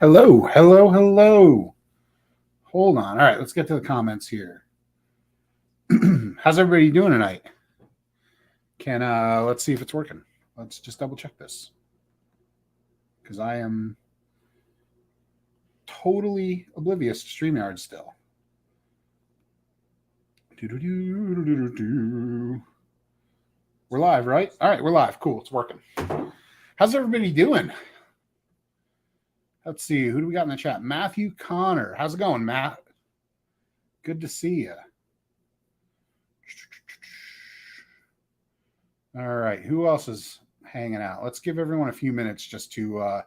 Hello, hello, hello. Hold on. All right, let's get to the comments here. How's everybody doing tonight? Let's see if it's working. Let's just double check this. Because I am totally oblivious to StreamYard still. We're live, right? All right, we're live. Cool, it's working. How's everybody doing? Let's see, who do we got in the chat? Matthew Connor. How's it going, Matt? Good to see you. All right, who else is hanging out? Let's give everyone a few minutes just to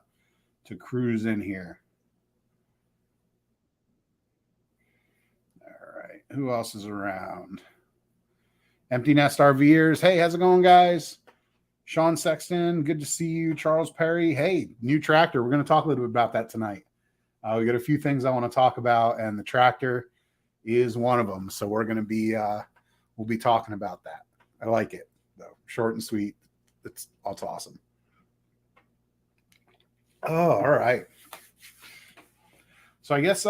cruise in here. All right, who else is around? Empty Nest RVers. Hey, how's it going, guys? Sean Sexton, good to see you. Charles Perry, hey, new tractor. We're going to talk a little bit about that tonight. We got a few things I want to talk about, and the tractor is one of them. So we're going to be, we'll be talking about that. I like it, though. Short and sweet. It's awesome. Oh, all right. So I guess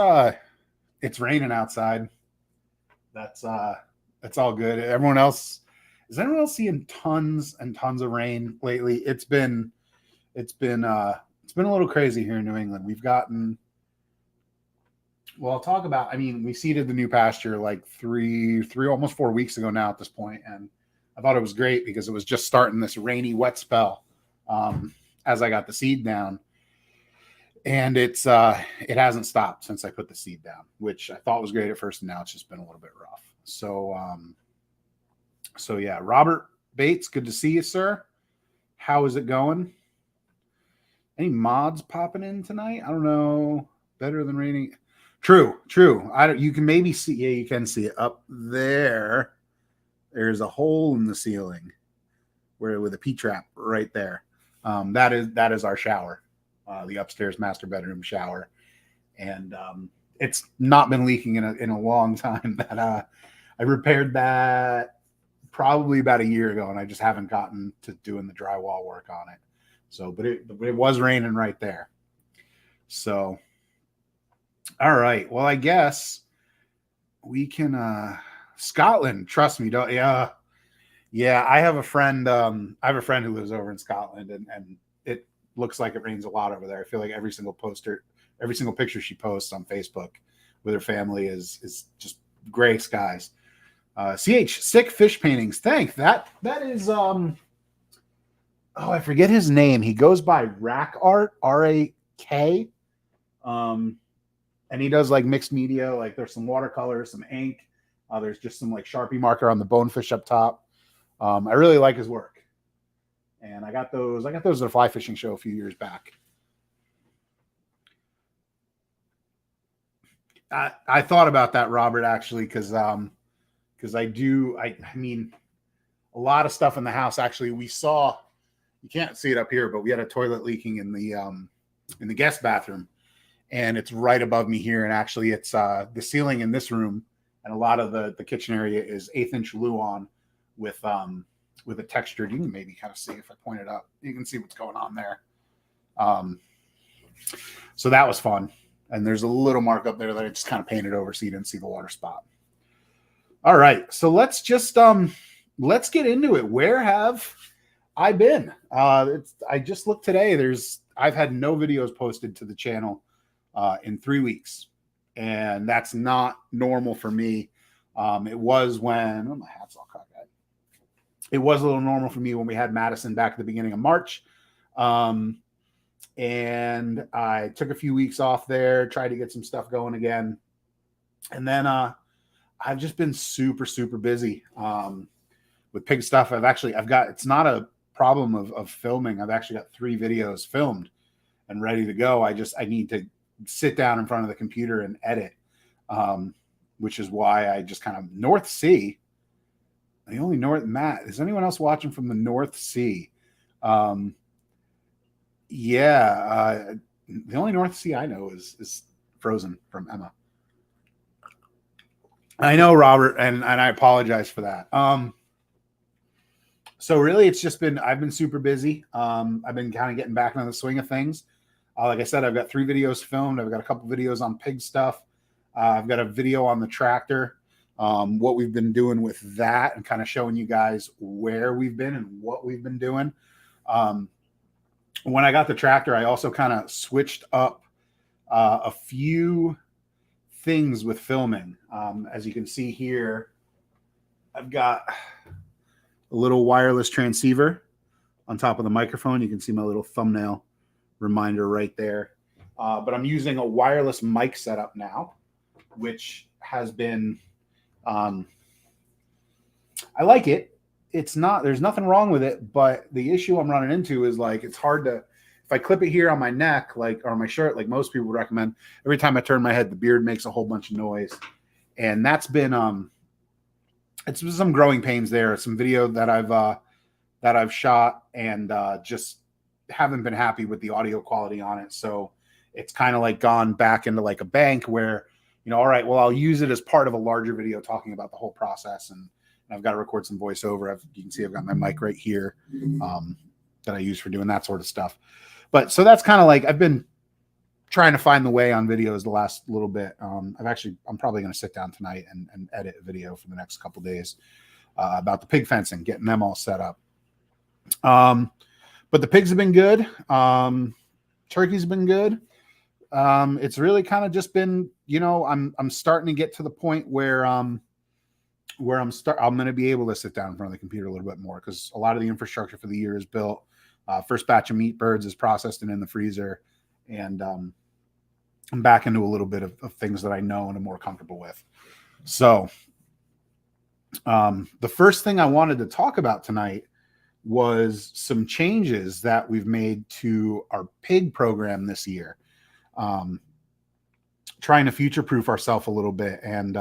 it's raining outside. That's all good. Everyone else. Is anyone else seeing tons and tons of rain lately? It's been a little crazy here in New England. We've gotten, well, I'll talk about, I mean, we seeded the new pasture like three, almost 4 weeks ago now at this point. And I thought it was great because it was just starting this rainy, wet spell as I got the seed down. And it hasn't stopped since I put the seed down, which I thought was great at first. And now it's just been a little bit rough. So yeah, Robert Bates, good to see you, sir. How is it going? Any mods popping in tonight? I don't know. Better than raining. True. You can maybe see. Yeah, you can see it up there. There's a hole in the ceiling with a P-trap right there. That is our shower, the upstairs master bedroom shower, and it's not been leaking in a long time. That I repaired that probably about a year ago, and I just haven't gotten to doing the drywall work on it. So, but it was raining right there. So, all right. Well, I guess we can. Scotland, trust me. Don't. Yeah. I have a friend. Who lives over in Scotland, and it looks like it rains a lot over there. I feel like every single picture she posts on Facebook with her family is just gray skies. CH sick fish paintings. Thank that is I forget his name. He goes by Rack Art, RAK. And he does like mixed media, like there's some watercolor, some ink, there's just some like Sharpie marker on the bonefish up top. I really like his work. And I got those at a fly fishing show a few years back. I thought about that, Robert, actually, because I mean, a lot of stuff in the house. Actually, we saw, you can't see it up here, but we had a toilet leaking in the guest bathroom, and it's right above me here. And actually, it's the ceiling in this room, and a lot of the kitchen area is 1/8-inch luan with a textured. You can maybe kind of see if I point it up. You can see what's going on there. So that was fun. And there's a little mark up there that I just kind of painted over so you didn't see the water spot. All right, so let's just let's get into it. Where have I been? I just looked today. I've had no videos posted to the channel in 3 weeks, and that's not normal for me. It was when my hat's all cockeyed. It was a little normal for me when we had Madison back at the beginning of March, and I took a few weeks off there, tried to get some stuff going again, and then I've just been super, super busy with pig stuff. It's not a problem of filming. I've actually got 3 videos filmed and ready to go. I need to sit down in front of the computer and edit, which is why I just kind of North Sea. The only Matt, is anyone else watching from the North Sea? The only North Sea I know is Frozen from Emma. I know, Robert, and I apologize for that. So really, it's just been, I've been super busy. I've been kind of getting back into the swing of things. Like I said, I've got 3 videos filmed. I've got a couple videos on pig stuff. I've got a video on the tractor, what we've been doing with that, and kind of showing you guys where we've been and what we've been doing. When I got the tractor, I also kind of switched up a few things with filming. As you can see here, I've got a little wireless transceiver on top of the microphone. You can see my little thumbnail reminder right there. But I'm using a wireless mic setup now, which has been, I like it. It's not, there's nothing wrong with it, but the issue I'm running into is like, it's hard to, if I clip it here on my neck, like, or my shirt, like most people would recommend, every time I turn my head, the beard makes a whole bunch of noise. And that's been, it's been some growing pains there. Some video that I've shot, and just haven't been happy with the audio quality on it. So it's kind of like gone back into like a bank where, you know, all right, well, I'll use it as part of a larger video talking about the whole process. And I've got to record some voiceover. You can see I've got my mic right here that I use for doing that sort of stuff. But so that's kind of like, I've been trying to find the way on videos the last little bit. I'm probably going to sit down tonight and edit a video for the next couple of days about the pig fencing, getting them all set up. But the pigs have been good. Turkeys have been good. It's really kind of just been, you know, I'm starting to get to the point where I'm going to be able to sit down in front of the computer a little bit more, because a lot of the infrastructure for the year is built. First batch of meat birds is processed and in the freezer, and I'm back into a little bit of things that I know and I'm more comfortable with. So the first thing I wanted to talk about tonight was some changes that we've made to our pig program this year. Trying to future-proof ourselves a little bit and,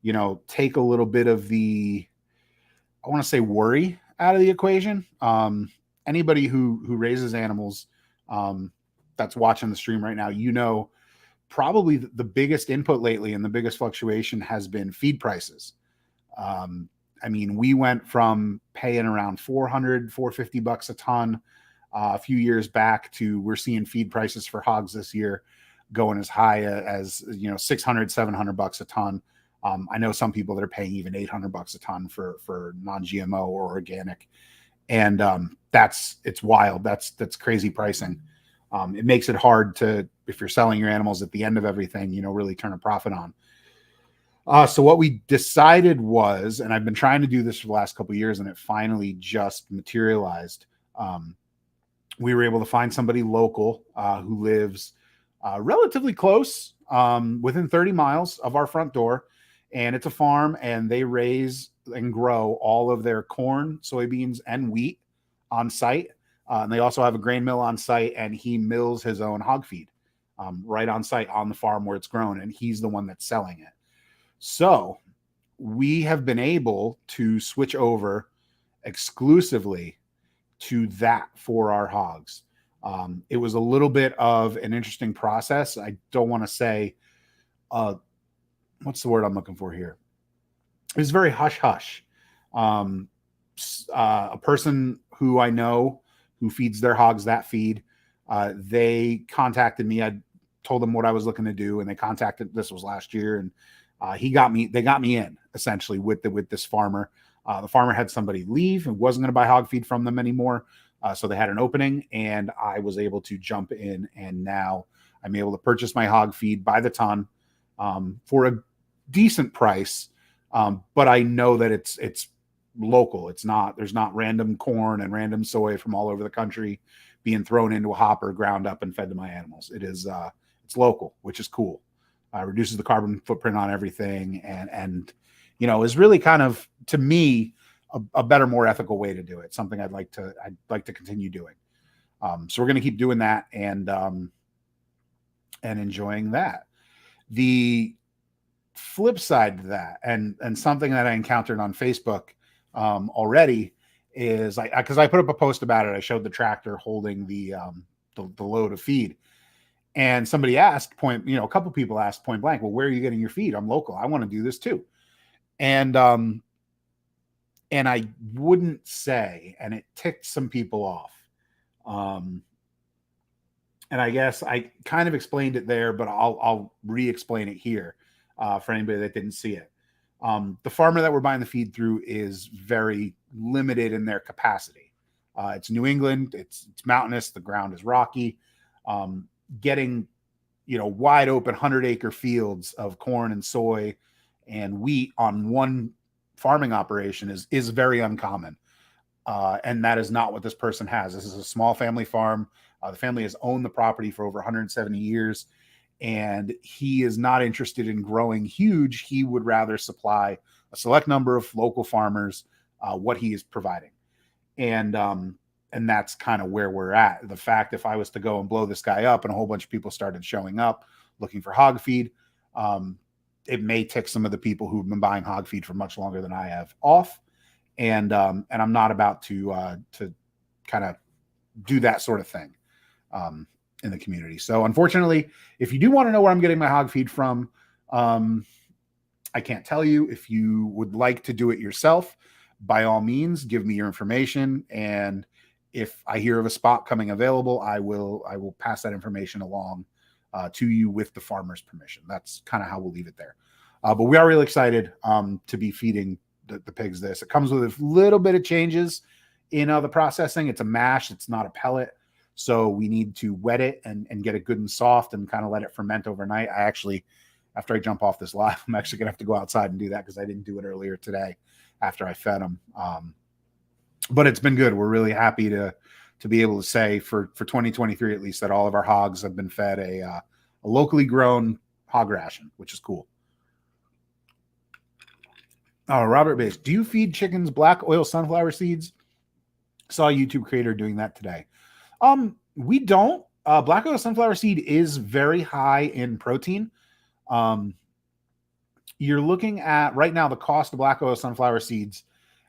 you know, take a little bit of the, I want to say, worry out of the equation. Anybody who raises animals that's watching the stream right now, you know, probably the biggest input lately and the biggest fluctuation has been feed prices. I mean, we went from paying around $450 a ton a few years back to, we're seeing feed prices for hogs this year going as high as, you know, $600, $700 a ton. I know some people that are paying even $800 a ton for non-GMO or organic. And it's wild. That's crazy pricing. It makes it hard to, if you're selling your animals at the end of everything, you know, really turn a profit on. So what we decided was, and I've been trying to do this for the last couple of years, and it finally just materialized. We were able to find somebody local who lives relatively close, within 30 miles of our front door. And it's a farm, and they raise and grow all of their corn, soybeans, and wheat on site. And they also have a grain mill on site, and he mills his own hog feed right on site on the farm where it's grown, and he's the one that's selling it. So we have been able to switch over exclusively to that for our hogs. It was a little bit of an interesting process. I don't want to say, what's the word I'm looking for here? It was very hush-hush. A person who I know who feeds their hogs that feed, they contacted me. I told them what I was looking to do, and they contacted, this was last year, and they got me in essentially with this farmer. The farmer had somebody leave and wasn't going to buy hog feed from them anymore. So they had an opening, and I was able to jump in, and now I'm able to purchase my hog feed by the ton for a decent price. But I know that it's local. There's not random corn and random soy from all over the country being thrown into a hopper, ground up, and fed to my animals. It's local, which is cool. Reduces the carbon footprint on everything, and you know, is really kind of, to me, a better, more ethical way to do it. Something I'd like to continue doing. So we're going to keep doing that and enjoying that. The flip side to that, and something that I encountered on Facebook already, is because I put up a post about it. I showed the tractor holding the load of feed. And somebody asked a couple people asked point blank, well, where are you getting your feed? I'm local. I want to do this too. And I wouldn't say, and it ticked some people off. And I guess I kind of explained it there, but I'll re-explain it here for anybody that didn't see it. The farmer that we're buying the feed through is very limited in their capacity. It's New England. It's mountainous. The ground is rocky. Getting wide open 100-acre fields of corn and soy and wheat on one farming operation is very uncommon. And that is not what this person has. This is a small family farm. The family has owned the property for over 170 years, and he is not interested in growing huge. He would rather supply a select number of local farmers what he is providing. And that's kind of where we're at. The fact, if I was to go and blow this guy up and a whole bunch of people started showing up looking for hog feed, it may tick some of the people who've been buying hog feed for much longer than I have off. And I'm not about to kind of do that sort of thing in the community. So unfortunately, if you do want to know where I'm getting my hog feed from, I can't tell you. If you would like to do it yourself, by all means, give me your information. And if I hear of a spot coming available, I will pass that information along to you with the farmer's permission. That's kind of how we'll leave it there. But we are really excited to be feeding the pigs this. It comes with a little bit of changes in the processing. It's a mash. It's not a pellet. So we need to wet it and get it good and soft and kind of let it ferment overnight. I actually, after I jump off this live, I'm actually going to have to go outside and do that because I didn't do it earlier today after I fed them. But it's been good. We're really happy to be able to say for 2023, at least, that all of our hogs have been fed a locally grown hog ration, which is cool. Oh, Robert Bass, do you feed chickens black oil sunflower seeds? Saw a YouTube creator doing that today. We don't. Black oil sunflower seed is very high in protein. You're looking at right now the cost of black oil sunflower seeds,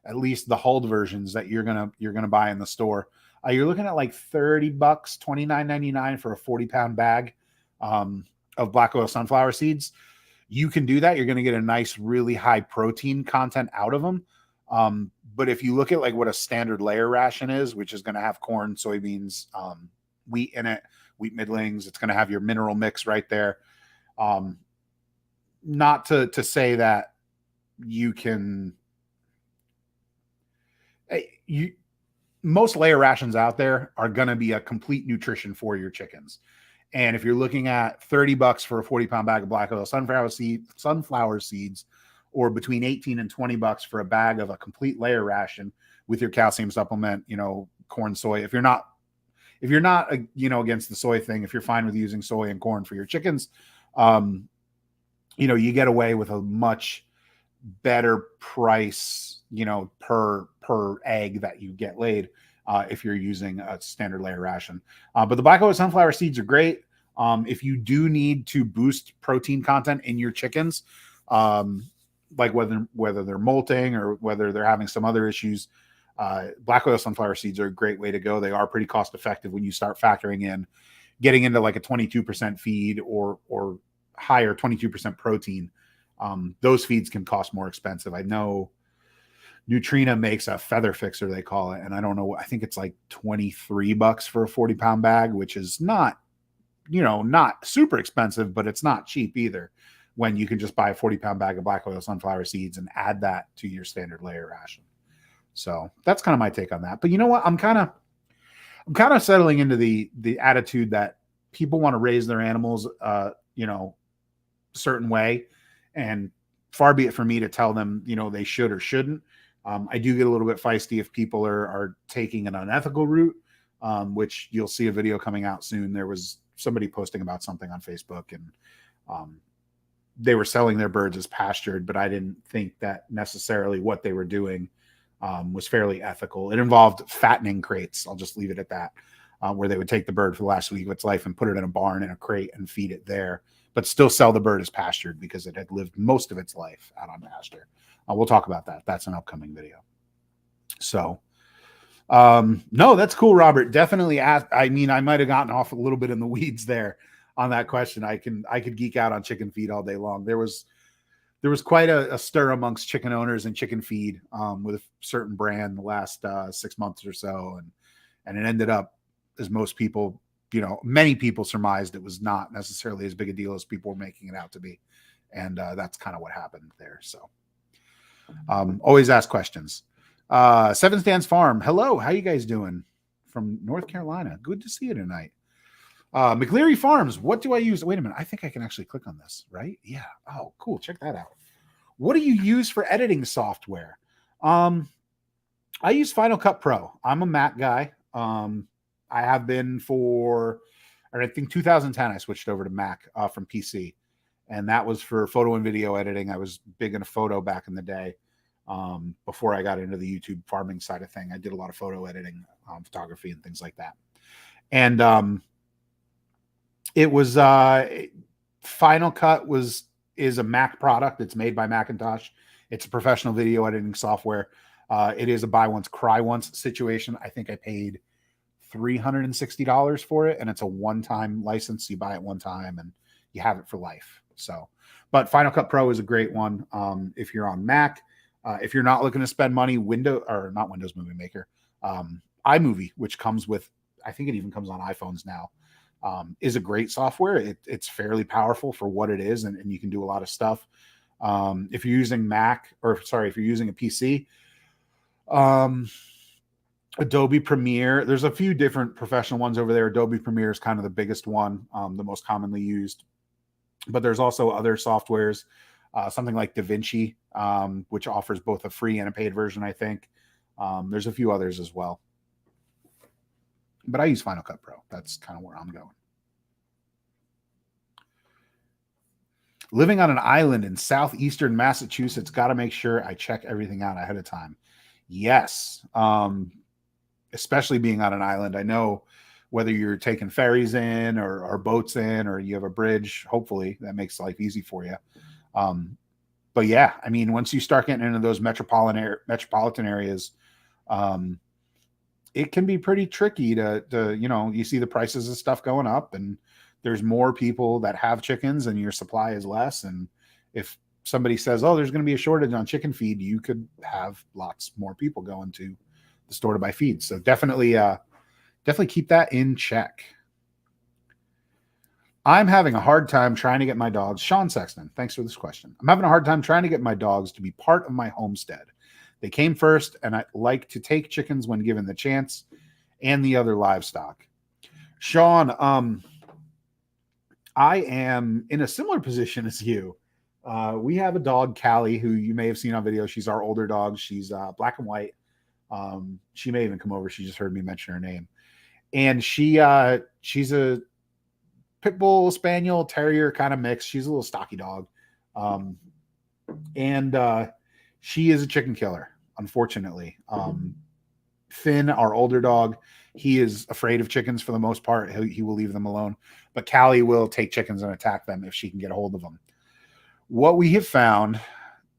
at least the hulled versions that you're gonna buy in the store. You're looking at like $30, $29.99 for a 40-pound bag of black oil sunflower seeds. You can do that. You're going to get a nice, really high protein content out of them. But if you look at like what a standard layer ration is, which is going to have corn, soybeans, wheat in it, wheat middlings, it's going to have your mineral mix right there. Not to say that you can, most layer rations out there are going to be a complete nutrition for your chickens. And if you're looking at $30 for a 40-pound bag of black oil sunflower seeds, or between $18 and $20 for a bag of a complete layer ration with your calcium supplement, corn, soy. If you're not against the soy thing, if you're fine with using soy and corn for your chickens, you get away with a much better price, per egg that you get laid. If you're using a standard layer ration. But the black oil sunflower seeds are great. If you do need to boost protein content in your chickens, like whether they're molting or whether they're having some other issues, black oil sunflower seeds are a great way to go. They are pretty cost effective when you start factoring in getting into like a 22% feed or higher 22% protein. Those feeds can cost more expensive. I know Nutrina makes a feather fixer, they call it. And I don't know, I think it's like $23 for a 40-pound bag, which is not super expensive, but it's not cheap either when you can just buy a 40-pound bag of black oil sunflower seeds and add that to your standard layer ration. So that's kind of my take on that. But you know what? I'm kind of settling into the attitude that people want to raise their animals, certain way. And far be it for me to tell them, they should or shouldn't. I do get a little bit feisty if people are taking an unethical route, which you'll see a video coming out soon. There was somebody posting about something on Facebook, and they were selling their birds as pastured, but I didn't think that necessarily what they were doing was fairly ethical. It involved fattening crates. I'll just leave it at that, where they would take the bird for the last week of its life and put it in a barn in a crate and feed it there, but still sell the bird as pastured because it had lived most of its life out on pasture. We'll talk about that. That's an upcoming video. So, no, that's cool, Robert. Definitely ask. I mean, I might have gotten off a little bit in the weeds there on that question. I could geek out on chicken feed all day long. There was quite a stir amongst chicken owners and chicken feed with a certain brand the last 6 months or so, and it ended up, as most people many people surmised it was not necessarily as big a deal as people were making it out to be. And that's kind of what happened there. So always ask questions. Seven Stands Farm. Hello. How you guys doing? From North Carolina. Good to see you tonight. McLeary Farms. What do I use? Wait a minute. I think I can actually click on this, right? Yeah. Oh, cool. Check that out. What do you use for editing software? I use Final Cut Pro. I'm a Mac guy. I have been I think 2010, I switched over to Mac from PC. And that was for photo and video editing. I was big into photo back in the day. Before I got into the YouTube farming side of thing, I did a lot of photo editing, photography and things like that. And it was Final Cut is a Mac product. It's made by Macintosh. It's a professional video editing software. It is a buy once, cry once situation. I think I paid $360 for it, and it's a one-time license. You buy it one time and you have it for life. So, but Final Cut Pro is a great one. If you're on Mac, if you're not looking to spend money, Windows Movie Maker, iMovie, which comes with, I think it even comes on iPhones now, is a great software. It's fairly powerful for what it is, and you can do a lot of stuff. If you're using if you're using a PC, Adobe Premiere, there's a few different professional ones over there. Adobe Premiere is kind of the biggest one, the most commonly used. But there's also other softwares, something like DaVinci, which offers both a free and a paid version, I think. There's a few others as well. But I use Final Cut Pro. That's kind of where I'm going. Living on an island in southeastern Massachusetts, got to make sure I check everything out ahead of time. Yes. Especially being on an island. I know whether you're taking ferries in or boats in, or you have a bridge, hopefully that makes life easy for you. But yeah, I mean, once you start getting into those metropolitan areas, it can be pretty tricky to you see the prices of stuff going up, and there's more people that have chickens and your supply is less. And if somebody says, oh, there's going to be a shortage on chicken feed, you could have lots more people going to the store to buy feed. So definitely keep that in check. I'm having a hard time trying to get my dogs. Sean Sexton, thanks for this question. I'm having a hard time trying to get my dogs to be part of my homestead. They came first, and I like to take chickens when given the chance, and the other livestock. Sean, I am in a similar position as you. We have a dog, Callie, who you may have seen on video. She's our older dog. She's black and white. She may even come over. She just heard me mention her name. And she's a pit bull, spaniel, terrier kind of mix. She's a little stocky dog. And she is a chicken killer, unfortunately. Finn, our older dog, he is afraid of chickens for the most part. He will leave them alone. But Callie will take chickens and attack them if she can get a hold of them. What we have found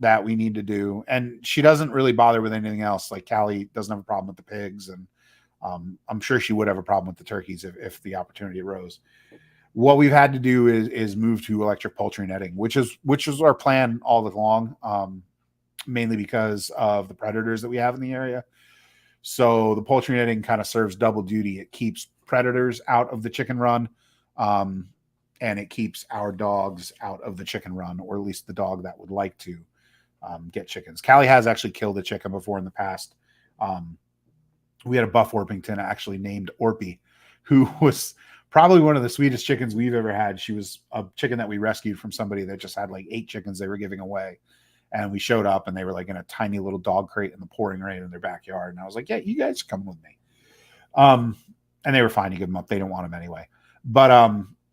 that we need to do, and she doesn't really bother with anything else. Like Callie doesn't have a problem with the pigs, and I'm sure she would have a problem with the turkeys if the opportunity arose. What we've had to do is move to electric poultry netting, which is our plan all along, mainly because of the predators that we have in the area. So the poultry netting kind of serves double duty. It keeps predators out of the chicken run, and it keeps our dogs out of the chicken run, or at least the dog that would like to get chickens. Callie has actually killed a chicken before in the past. We had a buff Orpington actually named Orpy, who was probably one of the sweetest chickens we've ever had. She was a chicken that we rescued from somebody that just had like 8 chickens they were giving away. And we showed up and they were like in a tiny little dog crate in the pouring rain in their backyard. And I was like, yeah, you guys come with me. And they were fine to give them up. They didn't want them anyway. But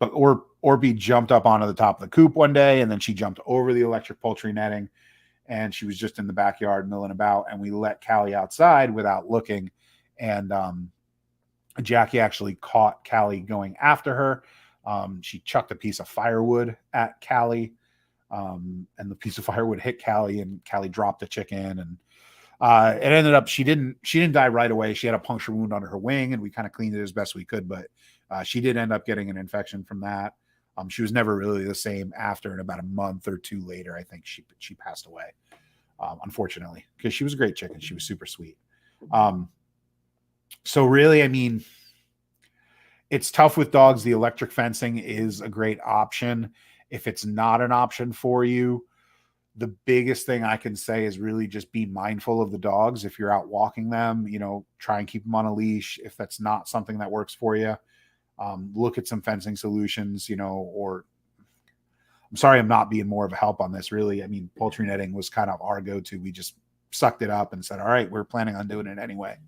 Orpy jumped up onto the top of the coop one day, and then she jumped over the electric poultry netting, and she was just in the backyard milling about, and we let Callie outside without looking. And Jackie actually caught Callie going after her. She chucked a piece of firewood at Callie, and the piece of firewood hit Callie, and Callie dropped the chicken. And it ended up she didn't die right away. She had a puncture wound under her wing, and we kind of cleaned it as best we could. But she did end up getting an infection from that. She was never really the same after, and about a month or 2 later, I think she passed away, unfortunately, because she was a great chicken. She was super sweet. So really, I mean, It's tough with dogs. The electric fencing is a great option. If it's not an option for you, the biggest thing I can say is really just be mindful of the dogs. If you're out walking them, try and keep them on a leash. If that's not something that works for you, look at some fencing solutions, or I'm sorry, I'm not being more of a help on this, really. I mean, poultry netting was kind of our go-to. We just sucked it up and said, all right, we're planning on doing it anyway.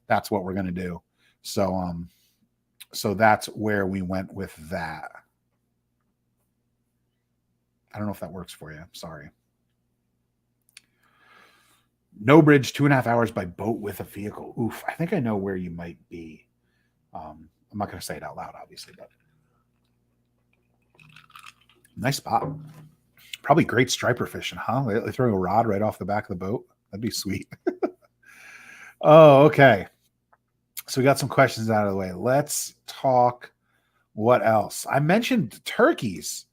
That's what we're going to do. So that's where we went with that. I don't know if that works for you. Sorry. No bridge, 2.5 hours by boat with a vehicle. Oof. I think I know where you might be. I'm not going to say it out loud, obviously, but nice spot. Probably great striper fishing, huh? They throw a rod right off the back of the boat. That'd be sweet. Oh, okay. So we got some questions out of the way. Let's talk what else. I mentioned turkeys.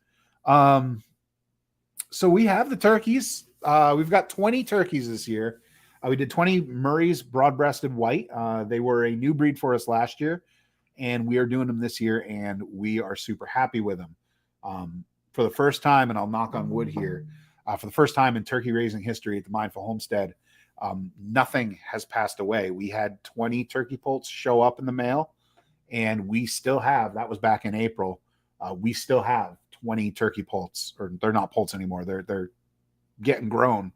So we have the turkeys. We've got 20 turkeys this year. We did 20 Murray's broad-breasted white. They were a new breed for us last year, and we are doing them this year, and we are super happy with them. For the first time, and I'll knock on wood here, for the first time in turkey raising history at the Mindful Homestead, nothing has passed away. We had 20 turkey poults show up in the mail, and we still have, that was back in April, we still have 20 turkey poults, or they're not poults anymore. They're getting grown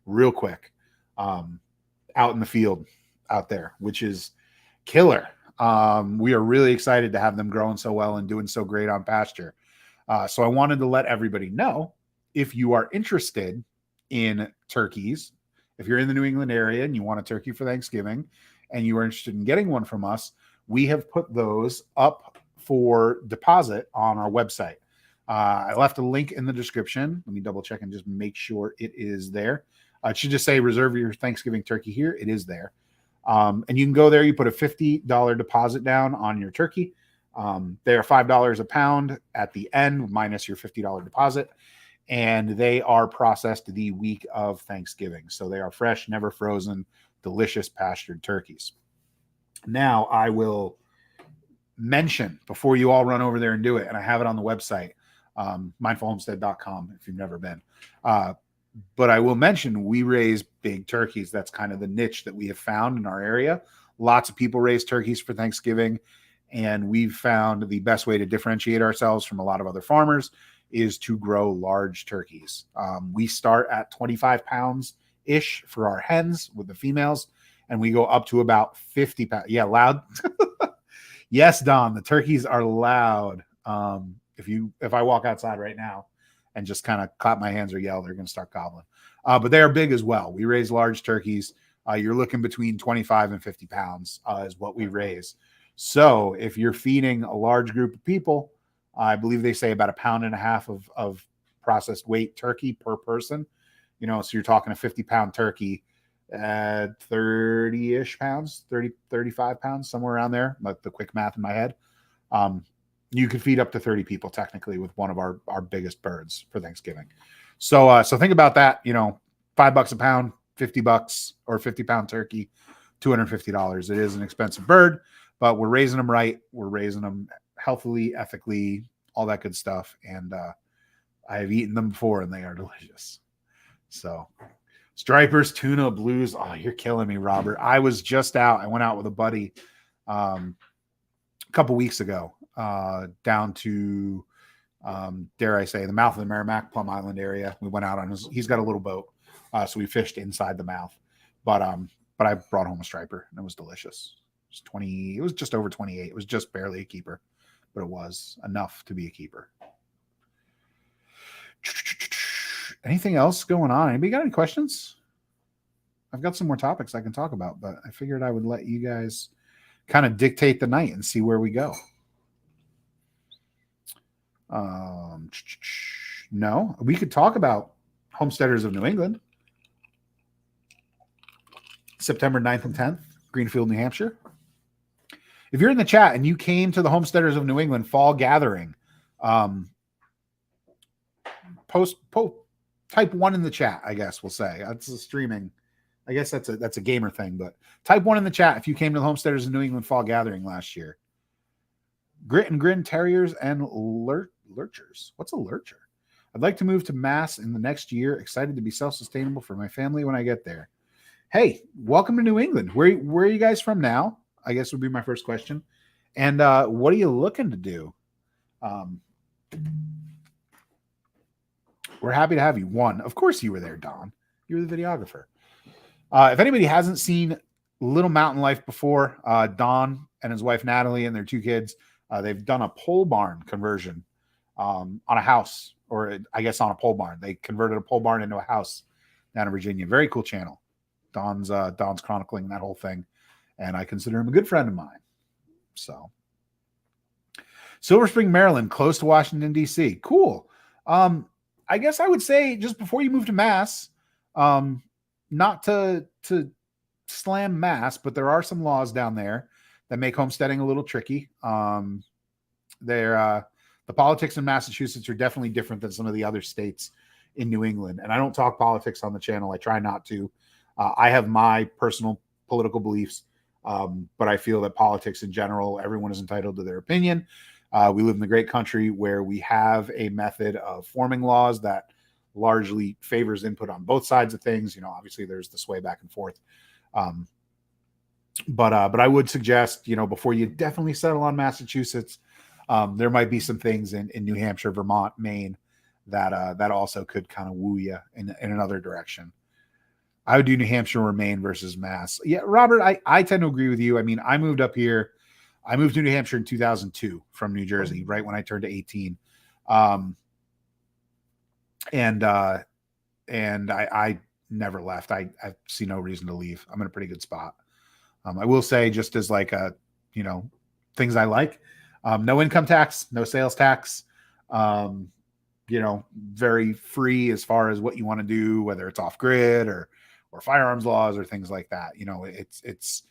real quick out in the field out there, which is killer. We are really excited to have them growing so well and doing so great on pasture. So I wanted to let everybody know, if you are interested in turkeys, if you're in the New England area and you want a turkey for Thanksgiving and you are interested in getting one from us, we have put those up for deposit on our website. I left a link in the description. Let me double check and just make sure it is there. It should just say reserve your Thanksgiving turkey here. It is there. And you can go there. You put a $50 deposit down on your turkey. They are $5 a pound at the end, minus your $50 deposit. And they are processed the week of Thanksgiving. So they are fresh, never frozen, delicious pastured turkeys. Now, I will mention, before you all run over there and do it, and I have it on the website, mindfulhomestead.com if you've never been. But I will mention, we raise big turkeys. That's kind of the niche that we have found in our area. Lots of people raise turkeys for Thanksgiving, and we've found the best way to differentiate ourselves from a lot of other farmers is to grow large turkeys. We start at 25 pounds-ish for our hens with the females, and we go up to about 50 pounds. Yeah, loud. Yes, Don, the turkeys are loud. If I walk outside right now and just kind of clap my hands or yell, they're going to start gobbling. But they are big as well. We raise large turkeys. You're looking between 25 and 50 pounds is what we raise. So if you're feeding a large group of people, I believe they say about 1.5 pounds of processed weight turkey per person. So you're talking a 50-pound turkey at 30-ish pounds, 30, 35 pounds, somewhere around there. Like the quick math in my head. You could feed up to 30 people technically with one of our biggest birds for Thanksgiving. So think about that. $5 a pound, $50 or 50-pound turkey, $250. It is an expensive bird, but we're raising them right. We're raising them healthily, ethically, all that good stuff. And I have eaten them before, and they are delicious. So stripers, tuna, blues. Oh, you're killing me, Robert. I was just out. I went out with a buddy a couple weeks ago down to, dare I say, the mouth of the Merrimack, Plum Island area. We went out on he's got a little boat. So we fished inside the mouth. But I brought home a striper, and it was delicious. It was just over 28. It was just barely a keeper, but it was enough to be a keeper. Anything else going on? Anybody got any questions? I've got some more topics I can talk about, but I figured I would let you guys kind of dictate the night and see where we go. No, we could talk about Homesteaders of New England. September 9th and 10th, Greenfield, New Hampshire. If you're in the chat and you came to the Homesteaders of New England fall gathering, type 1 in the chat, I guess we'll say. That's a streaming. I guess that's a gamer thing, but type 1 in the chat if you came to the Homesteaders of New England fall gathering last year. Grit and Grin Terriers and Lurchers. What's a lurcher? I'd like to move to Mass in the next year. Excited to be self-sustainable for my family when I get there. Hey, welcome to New England. Where are you guys from now? I guess would be my first question. And what are you looking to do? We're happy to have you. One, of course you were there, Don. You were the videographer. If anybody hasn't seen Little Mountain Life before, Don and his wife Natalie and their two kids, they've done a pole barn conversion on a house, or I guess on a pole barn. They converted a pole barn into a house down in Virginia. Very cool channel. Don's chronicling that whole thing, and I consider him a good friend of mine. So, Silver Spring, Maryland, close to Washington D.C. Cool. I guess I would say just before you move to Mass, not to slam Mass, but there are some laws down there that make homesteading a little tricky. The politics in Massachusetts are definitely different than some of the other states in New England. And I don't talk politics on the channel. I try not to. I have my personal political beliefs, but I feel that politics in general, everyone is entitled to their opinion. We live in the great country where we have a method of forming laws that largely favors input on both sides of things. You know, obviously there's the sway back and forth. But I would suggest, you know, before you definitely settle on Massachusetts, there might be some things in New Hampshire, Vermont, Maine that also could kind of woo you in another direction. I would do New Hampshire or Maine versus Mass. Yeah, Robert, I tend to agree with you. I mean, I moved up here. I moved to New Hampshire in 2002 from New Jersey, right when I turned to 18. And I never left. I see no reason to leave. I'm in a pretty good spot. I will say, just as like things I like, no income tax, no sales tax, very free as far as what you want to do, whether it's off grid or firearms laws or things like that. You know, it's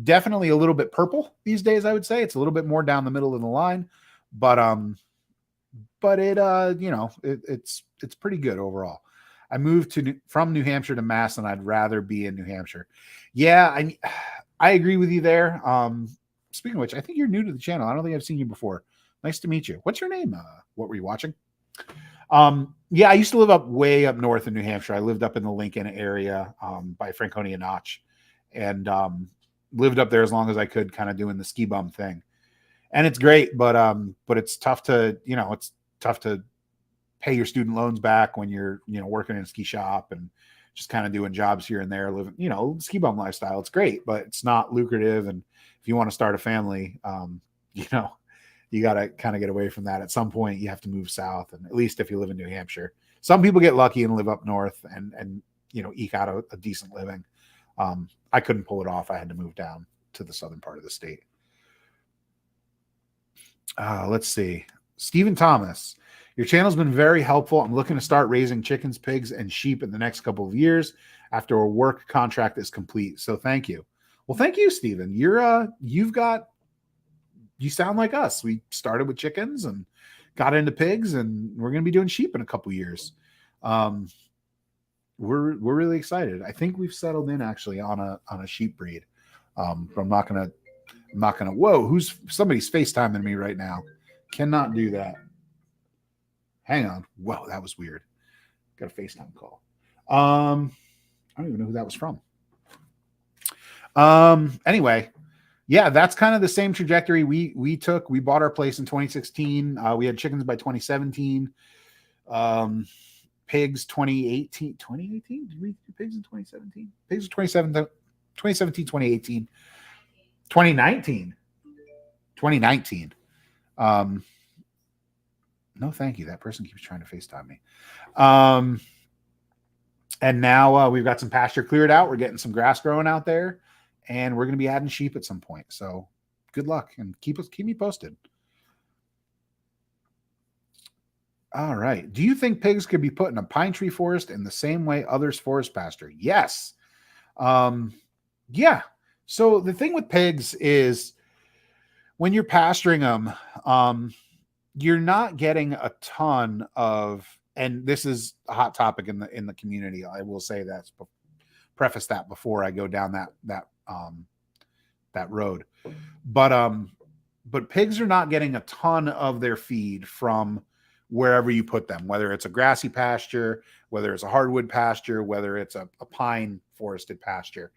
definitely a little bit purple these days. I would say it's a little bit more down the middle of the line, but it's pretty good overall. I moved from New Hampshire to Mass, and I'd rather be in New Hampshire. Yeah, I agree with you there. Speaking of which, I think you're new to the channel. I don't think I've seen you before. Nice to meet you. What's your name? What were you watching? Yeah, I used to live way up north in New Hampshire. I lived up in the Lincoln area by Franconia Notch, and lived up there as long as I could, kind of doing the ski bum thing. And it's great, but it's tough to pay your student loans back when you're working in a ski shop and just kind of doing jobs here and there, living ski bum lifestyle. It's great, but it's not lucrative. And if you want to start a family, you got to kind of get away from that. At some point, you have to move south, and at least if you live in New Hampshire, some people get lucky and live up north and eke out a decent living. I couldn't pull it off. I had to move down to the southern part of the state. Let's see. Stephen Thomas, your channel's been very helpful. I'm looking to start raising chickens, pigs, and sheep in the next couple of years after a work contract is complete. So thank you. Well, thank you, Stephen. You sound like us. We started with chickens and got into pigs, and we're going to be doing sheep in a couple of years. We're really excited. I think we've settled in actually on a sheep breed. I'm not gonna. Whoa, somebody's FaceTiming me right now. Cannot do that. Hang on. Whoa, that was weird. Got a FaceTime call. I don't even know who that was from. Anyway, yeah, that's kind of the same trajectory we took. We bought our place in 2016. We had chickens by 2017. Pigs 2018. 2018? Did we do pigs in 2017? Pigs 2017, 2018. 2019. No, thank you. That person keeps trying to FaceTime me. And now we've got some pasture cleared out. We're getting some grass growing out there, and we're going to be adding sheep at some point. So good luck, and keep me posted. All right. Do you think pigs could be put in a pine tree forest in the same way others forest pasture? Yes. Yeah. So the thing with pigs is when you're pasturing them, you're not getting a ton of, and this is a hot topic in the community. I will say that, preface that before I go down that road. But but pigs are not getting a ton of their feed from wherever you put them, whether it's a grassy pasture, whether it's a hardwood pasture, whether it's a pine forested pasture.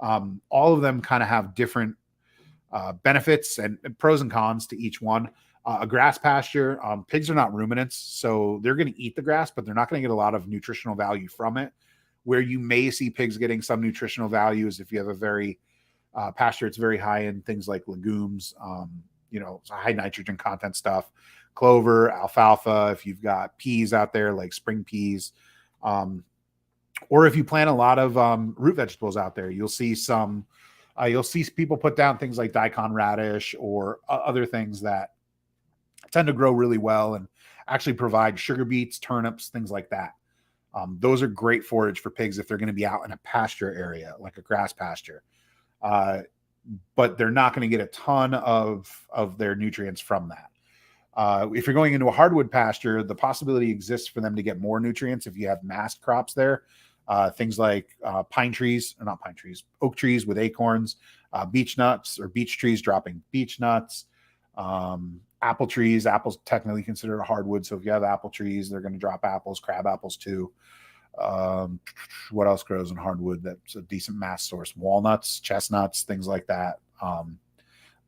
All of them kind of have different benefits and pros and cons to each one. A grass pasture, pigs are not ruminants, so they're going to eat the grass, but they're not going to get a lot of nutritional value from it. Where you may see pigs getting some nutritional value is if you have a very pasture, it's very high in things like legumes, high nitrogen content stuff, clover, alfalfa. If you've got peas out there like spring peas, or if you plant a lot of root vegetables out there, you'll see people put down things like daikon radish or other things that tend to grow really well and actually provide sugar beets, turnips, things like that. Those are great forage for pigs if they're going to be out in a pasture area, like a grass pasture. But they're not going to get a ton of their nutrients from that. If you're going into a hardwood pasture, the possibility exists for them to get more nutrients if you have mast crops there. Things like oak trees with acorns, beech nuts or beech trees dropping beech nuts, apple trees. Apples technically considered a hardwood, so if you have apple trees, they're going to drop apples, crab apples too. What else grows in hardwood that's a decent mass source? Walnuts, chestnuts, things like that.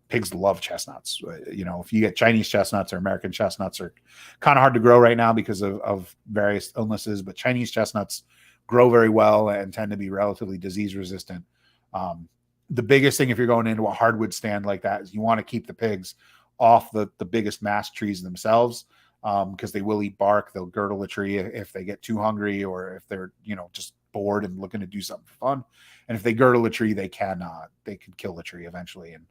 Pigs love chestnuts. If you get Chinese chestnuts or American chestnuts are kind of hard to grow right now because of various illnesses, but Chinese chestnuts grow very well and tend to be relatively disease resistant. The biggest thing if you're going into a hardwood stand like that is you want to keep the pigs off the biggest mast trees themselves, because they will eat bark. They'll girdle a tree if they get too hungry or if they're just bored and looking to do something for fun. And if they girdle a tree, they could kill the tree eventually. And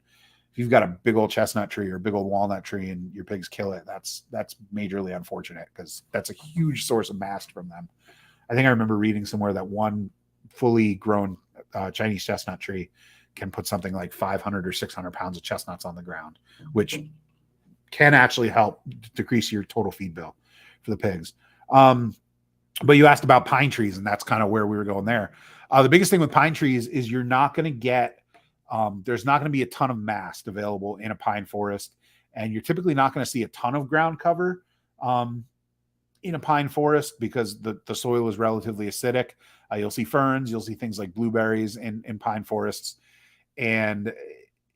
if you've got a big old chestnut tree or a big old walnut tree and your pigs kill it, that's majorly unfortunate because that's a huge source of mast from them. I think I remember reading somewhere that one fully grown Chinese chestnut tree can put something like 500 or 600 pounds of chestnuts on the ground, which can actually help decrease your total feed bill for the pigs. But you asked about pine trees, and that's kind of where we were going there. The biggest thing with pine trees is you're not going to get, there's not going to be a ton of mast available in a pine forest, and you're typically not going to see a ton of ground cover in a pine forest because the soil is relatively acidic. You'll see ferns, you'll see things like blueberries in pine forests, and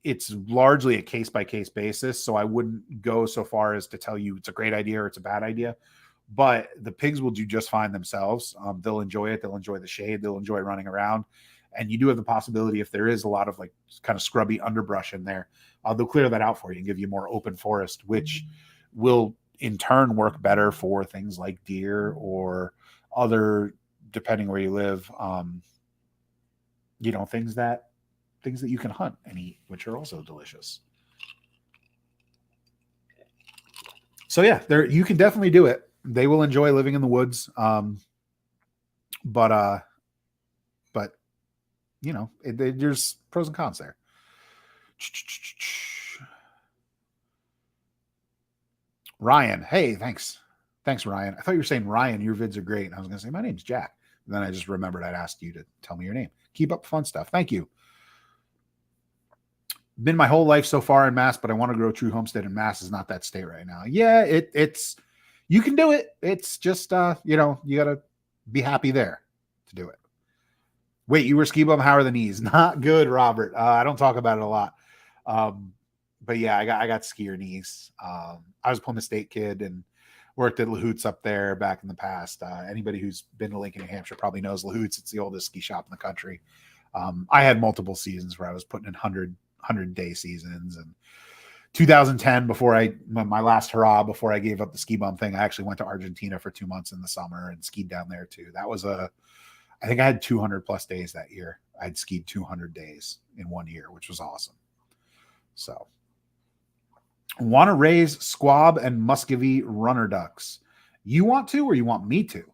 it's largely a case-by-case basis, so I wouldn't go so far as to tell you it's a great idea or it's a bad idea, but the pigs will do just fine themselves. They'll enjoy it. They'll enjoy the shade. They'll enjoy running around, and you do have the possibility if there is a lot of like kind of scrubby underbrush in there, they'll clear that out for you and give you more open forest, which will in turn work better for things like deer or other, depending where you live, things that you can hunt and eat, which are also delicious. So yeah, you can definitely do it. They will enjoy living in the woods. But there's pros and cons there. Ryan, hey, thanks, Ryan. I thought you were saying Ryan, your vids are great, and I was going to say my name's Jack. And then I just remembered I'd asked you to tell me your name. Keep up the fun stuff. Thank you. Been my whole life so far in Mass, but I want to grow true homestead, and Mass is not that state right now. Yeah, it's you can do it. It's just you got to be happy there to do it. Wait, you were ski bum? How are the knees? Not good, Robert. I don't talk about it a lot. But yeah, I got skier knees. I was a Plymouth State kid and worked at Lahoots up there back in the past. Anybody who's been to Lincoln, New Hampshire probably knows Lahoots. It's the oldest ski shop in the country. I had multiple seasons where I was putting in 100-day seasons. And 2010, my last hurrah before I gave up the ski bum thing, I actually went to Argentina for 2 months in the summer and skied down there too. That was I think I had 200 plus days that year. I'd skied 200 days in 1 year, which was awesome. So, want to raise squab and Muscovy runner ducks? You want to, or you want me to?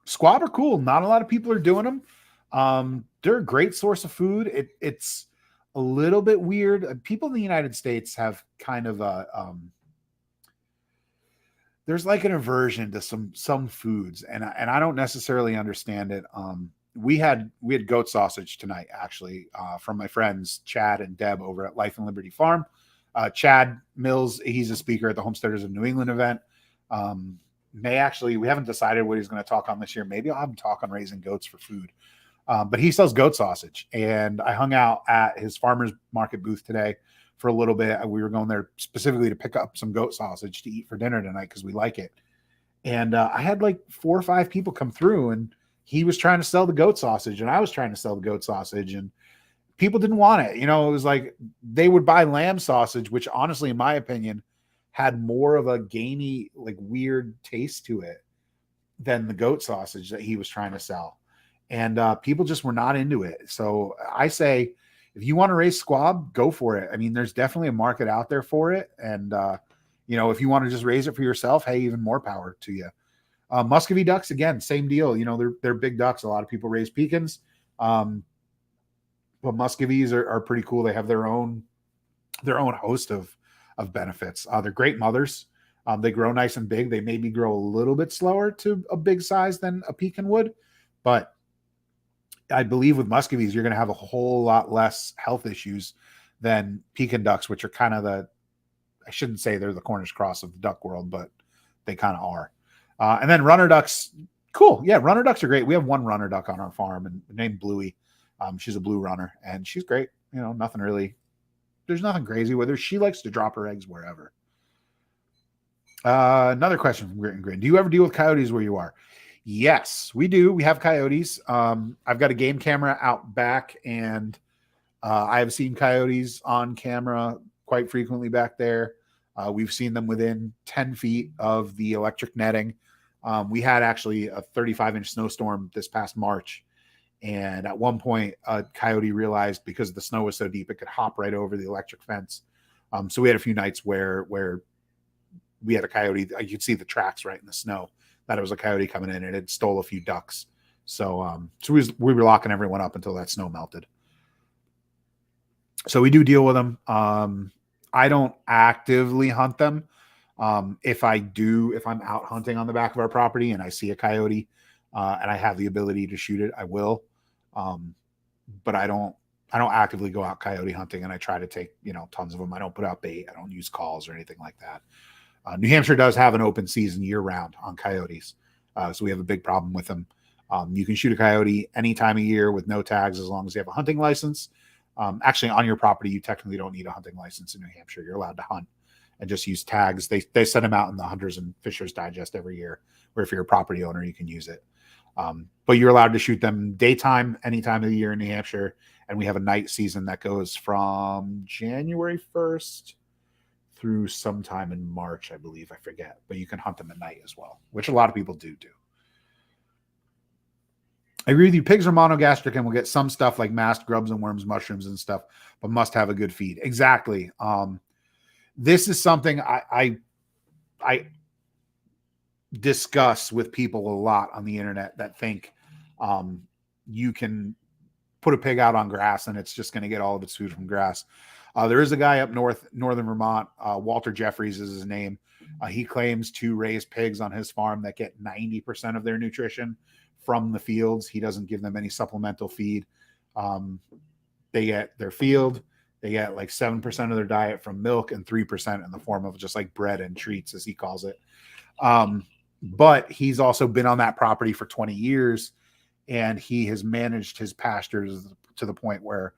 Squab are cool. Not a lot of people are doing them. They're a great source of food. It's a little bit weird. People in the United States have kind of there's like an aversion to some foods, and I don't necessarily understand it. we had goat sausage tonight, actually, from my friends Chad and Deb over at Life and Liberty Farm. Chad Mills, he's a speaker at the Homesteaders of New England event. We haven't decided what he's going to talk on this year. Maybe I'll have him talk on raising goats for food. But he sells goat sausage, and I hung out at his farmer's market booth today for a little bit. We were going there specifically to pick up some goat sausage to eat for dinner tonight because we like it. And I had like 4 or 5 people come through, and he was trying to sell the goat sausage, and I was trying to sell the goat sausage, and people didn't want it. It was like they would buy lamb sausage, which honestly, in my opinion, had more of a gamey, like weird taste to it than the goat sausage that he was trying to sell. And people just were not into it. So I say, if you want to raise squab, go for it. I mean, there's definitely a market out there for it. And, if you want to just raise it for yourself, hey, even more power to you. Muscovy ducks, again, same deal. They're big ducks. A lot of people raise pecans. But Muscovies are pretty cool. They have their own host of benefits. They're great mothers. They grow nice and big. They maybe grow a little bit slower to a big size than a pecan would, but I believe with Muscovies, you're going to have a whole lot less health issues than pecan ducks, which are kind of I shouldn't say they're the Cornish cross of the duck world, but they kind of are. And then runner ducks, cool. Yeah, runner ducks are great. We have one runner duck on our farm and named Bluey. She's a blue runner, and she's great. Nothing really, there's nothing crazy with her. She likes to drop her eggs wherever. Another question from Grit and Grin. Do you ever deal with coyotes where you are? Yes, we do. We have coyotes. I've got a game camera out back, and I have seen coyotes on camera quite frequently back there. We've seen them within 10 feet of the electric netting. We had actually a 35-inch snowstorm this past March. And at one point, a coyote realized because the snow was so deep, it could hop right over the electric fence. So we had a few nights where we had a coyote. You could see the tracks right in the snow. That it was a coyote coming in, and it stole a few ducks. So we were locking everyone up until that snow melted. So we do deal with them. I don't actively hunt them. If I'm out hunting on the back of our property and I see a coyote and I have the ability to shoot it, I will. But I don't actively go out coyote hunting, and I try to take, tons of them. I don't put out bait. I don't use calls or anything like that. New Hampshire does have an open season year round on coyotes. So we have a big problem with them. You can shoot a coyote any time of year with no tags, as long as you have a hunting license. Actually, on your property, you technically don't need a hunting license in New Hampshire. You're allowed to hunt and just use tags. They send them out in the Hunters and Fishers Digest every year, where if you're a property owner, you can use it. But you're allowed to shoot them daytime, any time of the year in New Hampshire. And we have a night season that goes from January 1st through sometime in March, I believe. I forget. But you can hunt them at night as well, which a lot of people do. I agree with you. Pigs are monogastric and will get some stuff like mast, grubs and worms, mushrooms and stuff, but must have a good feed. Exactly. This is something I discuss with people a lot on the internet that think you can put a pig out on grass and it's just going to get all of its food from grass. There is a guy up northern Vermont, Walter Jeffries is his name. He claims to raise pigs on his farm that get 90% of their nutrition from the fields. He doesn't give them any supplemental feed. They get their field. They get like 7% of their diet from milk and 3% in the form of just like bread and treats, as he calls it. But he's also been on that property for 20 years, and he has managed his pastures to the point where,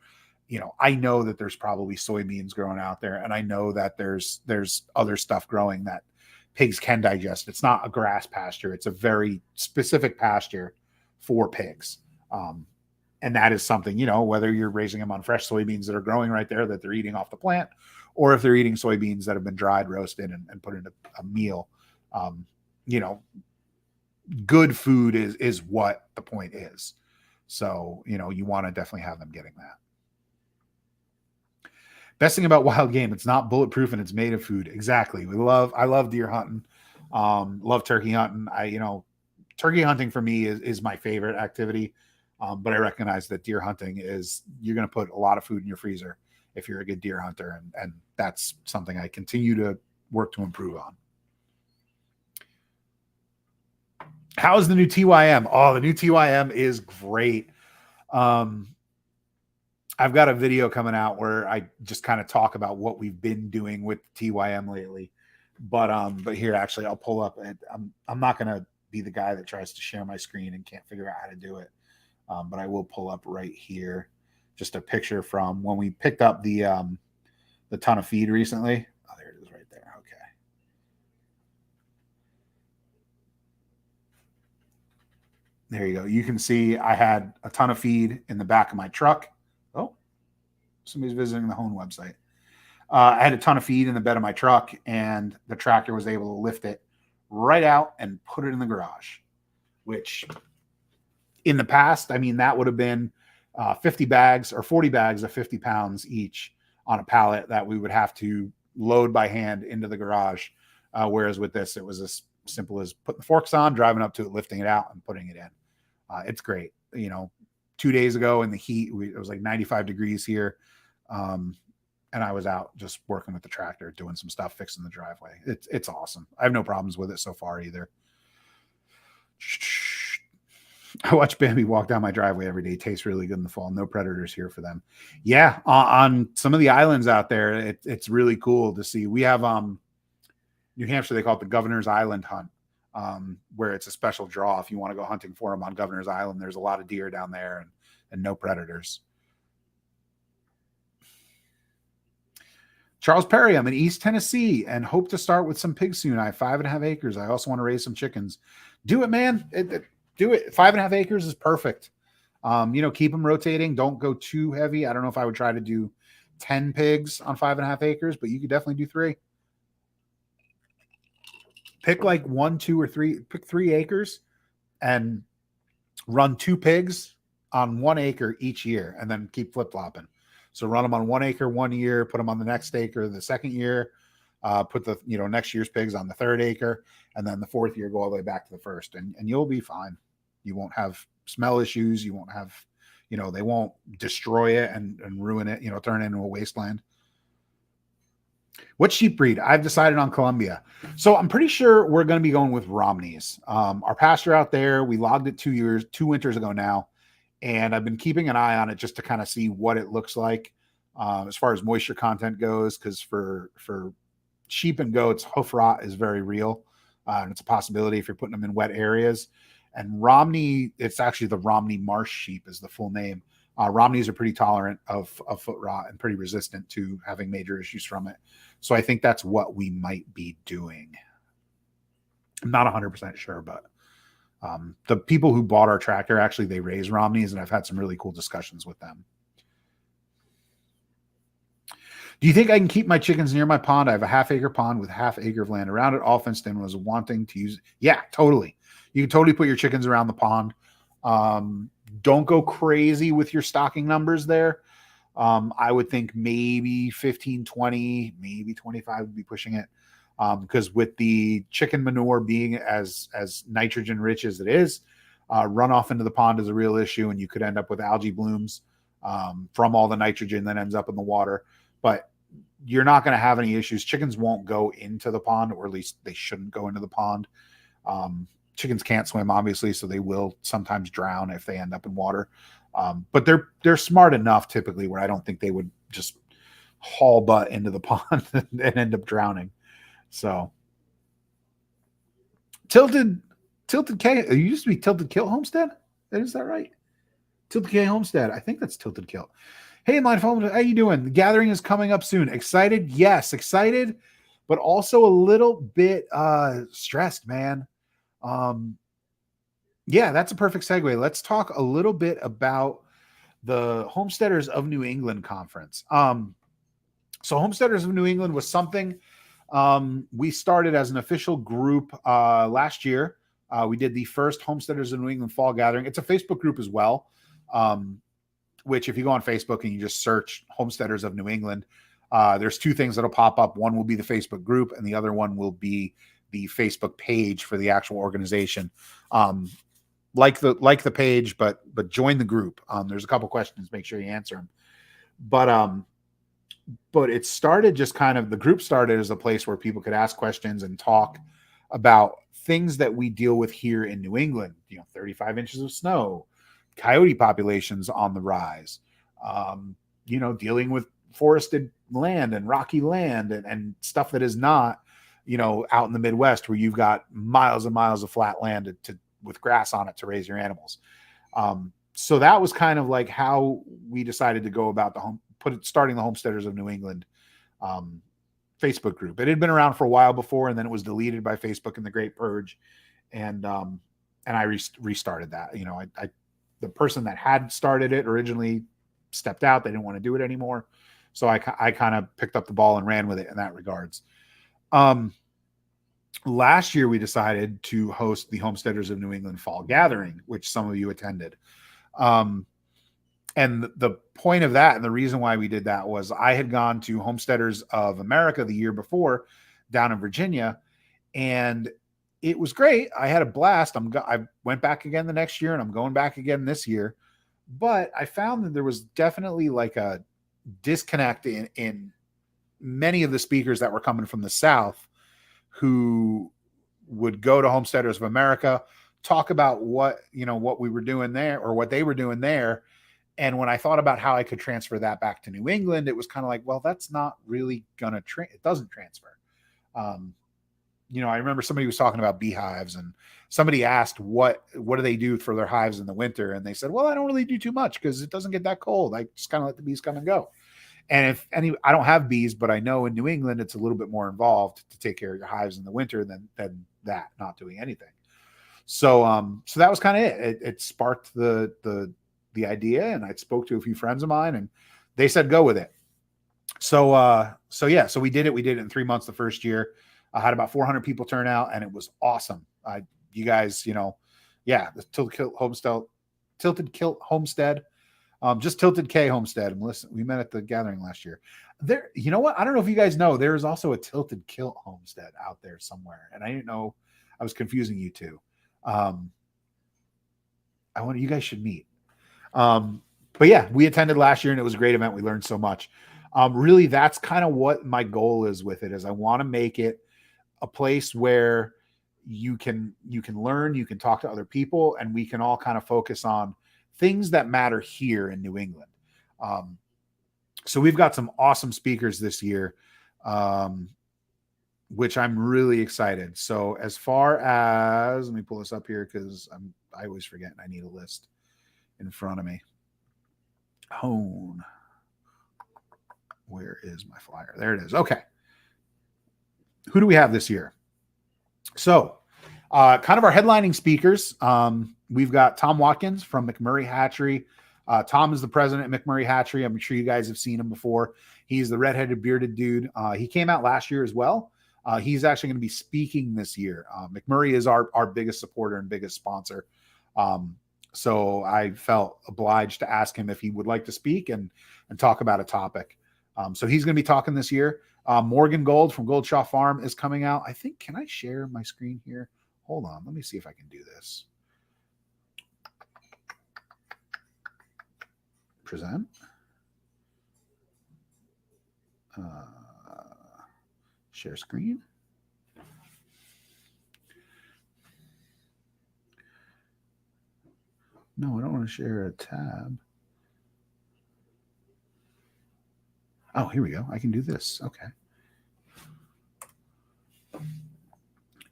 I know that there's probably soybeans growing out there, and I know that there's other stuff growing that pigs can digest. It's not a grass pasture. It's a very specific pasture for pigs. And that is something, whether you're raising them on fresh soybeans that are growing right there that they're eating off the plant, or if they're eating soybeans that have been dried, roasted, and put into a meal, good food is what the point is. So, you want to definitely have them getting that. Best thing about wild game, it's not bulletproof and it's made of food. Exactly. I love deer hunting. Love turkey hunting. Turkey hunting for me is my favorite activity. But I recognize that deer hunting you're going to put a lot of food in your freezer if you're a good deer hunter. And that's something I continue to work to improve on. How's the new TYM? Oh, the new TYM is great. I've got a video coming out where I just kind of talk about what we've been doing with TYM lately. But here, actually, I'll pull up. I'm not going to be the guy that tries to share my screen and can't figure out how to do it. But I will pull up right here just a picture from when we picked up the ton of feed recently. Oh, there it is right there. Okay. There you go. You can see I had a ton of feed in the back of my truck. Oh, somebody's visiting the Hone website. I had a ton of feed in the bed of my truck, and the tractor was able to lift it right out and put it in the garage, which in the past, I mean, that would have been 50 bags or 40 bags of 50 pounds each on a pallet that we would have to load by hand into the garage. Whereas with this, it was as simple as putting the forks on, driving up to it, lifting it out, and putting it in. It's great. 2 days ago in the heat, it was like 95 degrees here. And I was out just working with the tractor, doing some stuff, fixing the driveway. It's awesome. I have no problems with it so far either. I watch Bambi walk down my driveway every day. It tastes really good in the fall. No predators here for them. Yeah, on some of the islands out there, it's really cool to see. We have New Hampshire, they call it the Governor's Island hunt, where it's a special draw. If you want to go hunting for them on Governor's Island, there's a lot of deer down there and no predators. Charles Perry, I'm in East Tennessee and hope to start with some pigs soon. I have 5.5 acres. I also want to raise some chickens. Do it, man. Do it. 5.5 acres is perfect. Keep them rotating. Don't go too heavy. I don't know if I would try to do 10 pigs on 5.5 acres, but you could definitely do 3. Pick like 1, 2, or 3. Pick 3 acres and run 2 pigs on 1 acre each year, and then keep flip-flopping. So run them on 1 acre 1 year, put them on the next acre the second year, put the next year's pigs on the 3rd acre, and then the 4th year go all the way back to the 1st, and you'll be fine. You won't have smell issues. You won't have, they won't destroy it and ruin it, turn it into a wasteland. What sheep breed? I've decided on Columbia. So I'm pretty sure we're going to be going with Romneys. Our pasture out there, we logged it 2 winters ago now. And I've been keeping an eye on it just to kind of see what it looks like as far as moisture content goes, because for sheep and goats, hoof rot is very real. And it's a possibility if you're putting them in wet areas. And Romney, it's actually the Romney Marsh sheep is the full name. Romneys are pretty tolerant of foot rot and pretty resistant to having major issues from it. So I think that's what we might be doing. I'm not 100% sure, but the people who bought our tractor, actually, they raise Romneys, and I've had some really cool discussions with them. Do you think I can keep my chickens near my pond? I have a 1/2 acre pond with 1/2 acre of land around it, all fenced in. Was wanting to use. Yeah, totally. You can totally put your chickens around the pond. Don't go crazy with your stocking numbers there. I would think maybe 15, 20, maybe 25 would be pushing it. Because with the chicken manure being as nitrogen rich as it is, runoff into the pond is a real issue, and you could end up with algae blooms from all the nitrogen that ends up in the water. But you're not going to have any issues. Chickens won't go into the pond, or at least they shouldn't go into the pond. Chickens can't swim, obviously, so they will sometimes drown if they end up in water. But they're smart enough typically where I don't think they would just haul butt into the pond and end up drowning. So Tilted K. It used to be Tilted Kilt Homestead. Is that right? Tilted K Homestead. I think that's Tilted Kilt. Hey, Mindful Homestead, how you doing? The gathering is coming up soon. Excited? Yes, excited, but also a little bit stressed, man. Yeah, that's a perfect segue. Let's talk a little bit about the Homesteaders of New England conference. So Homesteaders of New England was something we started as an official group last year. We did the first Homesteaders of New England fall gathering. It's a Facebook group as well, which if you go on Facebook and you just search Homesteaders of New England, there's 2 things that'll pop up. One will be the Facebook group, and the other one will be the Facebook page for the actual organization. Like the page, but join the group. There's a couple questions. Make sure you answer them. But it started just kind of, the group started as a place where people could ask questions and talk about things that we deal with here in New England, 35 inches of snow, coyote populations on the rise, dealing with forested land and rocky land and stuff that is not, out in the Midwest where you've got miles and miles of flat land with grass on it to raise your animals. So that was kind of like how we decided to go about starting the Homesteaders of New England Facebook group. It had been around for a while before, and then it was deleted by Facebook in the Great Purge. And I restarted that. The person that had started it originally stepped out. They didn't want to do it anymore. So I kind of picked up the ball and ran with it in that regards. Last year we decided to host the Homesteaders of New England Fall Gathering, which some of you attended. And the point of that and the reason why we did that was I had gone to Homesteaders of America the year before down in Virginia, and it was great. I had a blast. I went back again the next year, and I'm going back again this year. But I found that there was definitely like a disconnect in many of the speakers that were coming from the South who would go to Homesteaders of America, talk about what we were doing there or what they were doing there. And when I thought about how I could transfer that back to New England, it was kind of like, well, that's not really going to it doesn't transfer. I remember somebody was talking about beehives, and somebody asked, what do they do for their hives in the winter? And they said, well, I don't really do too much because it doesn't get that cold. I just kind of let the bees come and go. And I don't have bees, but I know in New England, it's a little bit more involved to take care of your hives in the winter than that, not doing anything. So that was kind of it. It sparked the idea, and I spoke to a few friends of mine, and they said, go with it. So we did it. We did it in 3 months the first year. I had about 400 people turn out, and it was awesome. You guys, the Tilted Kilt Homestead, just Tilted K Homestead. And listen, we met at the gathering last year. There, you know what? I don't know if you guys know, there is also a Tilted Kilt Homestead out there somewhere, and I didn't know. I was confusing you two. You guys should meet. But yeah, we attended last year, and it was a great event. We learned so much. Really, that's kind of what my goal is with it. Is I want to make it a place where you can learn, you can talk to other people, and we can all kind of focus on things that matter here in New England. So we've got some awesome speakers this year, which I'm really excited. So as far as, let me pull this up here because I always forget and I need a list in front of me. Where is my flyer? There it is. Okay. Who do we have this year? So kind of our headlining speakers. We've got Tom Watkins from McMurray Hatchery. Tom is the president at McMurray Hatchery. I'm sure you guys have seen him before. He's the redheaded bearded dude. He came out last year as well. He's actually going to be speaking this year. McMurray is our biggest supporter and biggest sponsor. So I felt obliged to ask him if he would like to speak and talk about a topic. So he's going to be talking this year. Morgan Gold from Goldshaw Farm is coming out. I think, can I share my screen here? Hold on. Let me see if I can do this. Present. Share screen. No, I don't want to share a tab. Oh, here we go. I can do this. Okay.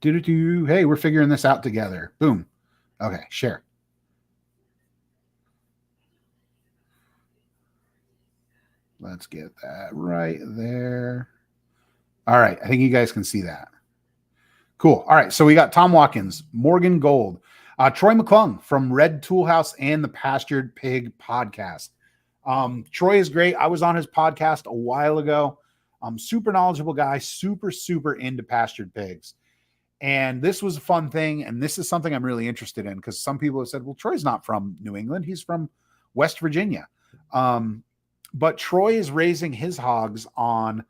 Hey, we're figuring this out together. Boom. Okay, share. Let's get that right there. All right. I think you guys can see that. Cool. All right. So we got Tom Watkins, Morgan Gold, Troy McClung from Red Toolhouse and the Pastured Pig podcast. Troy is great. I was on his podcast a while ago. Super knowledgeable guy, super into pastured pigs. And this was a fun thing. And this is something I'm really interested in because some people have said, well, Troy's not from New England. He's from West Virginia. But Troy is raising his hogs on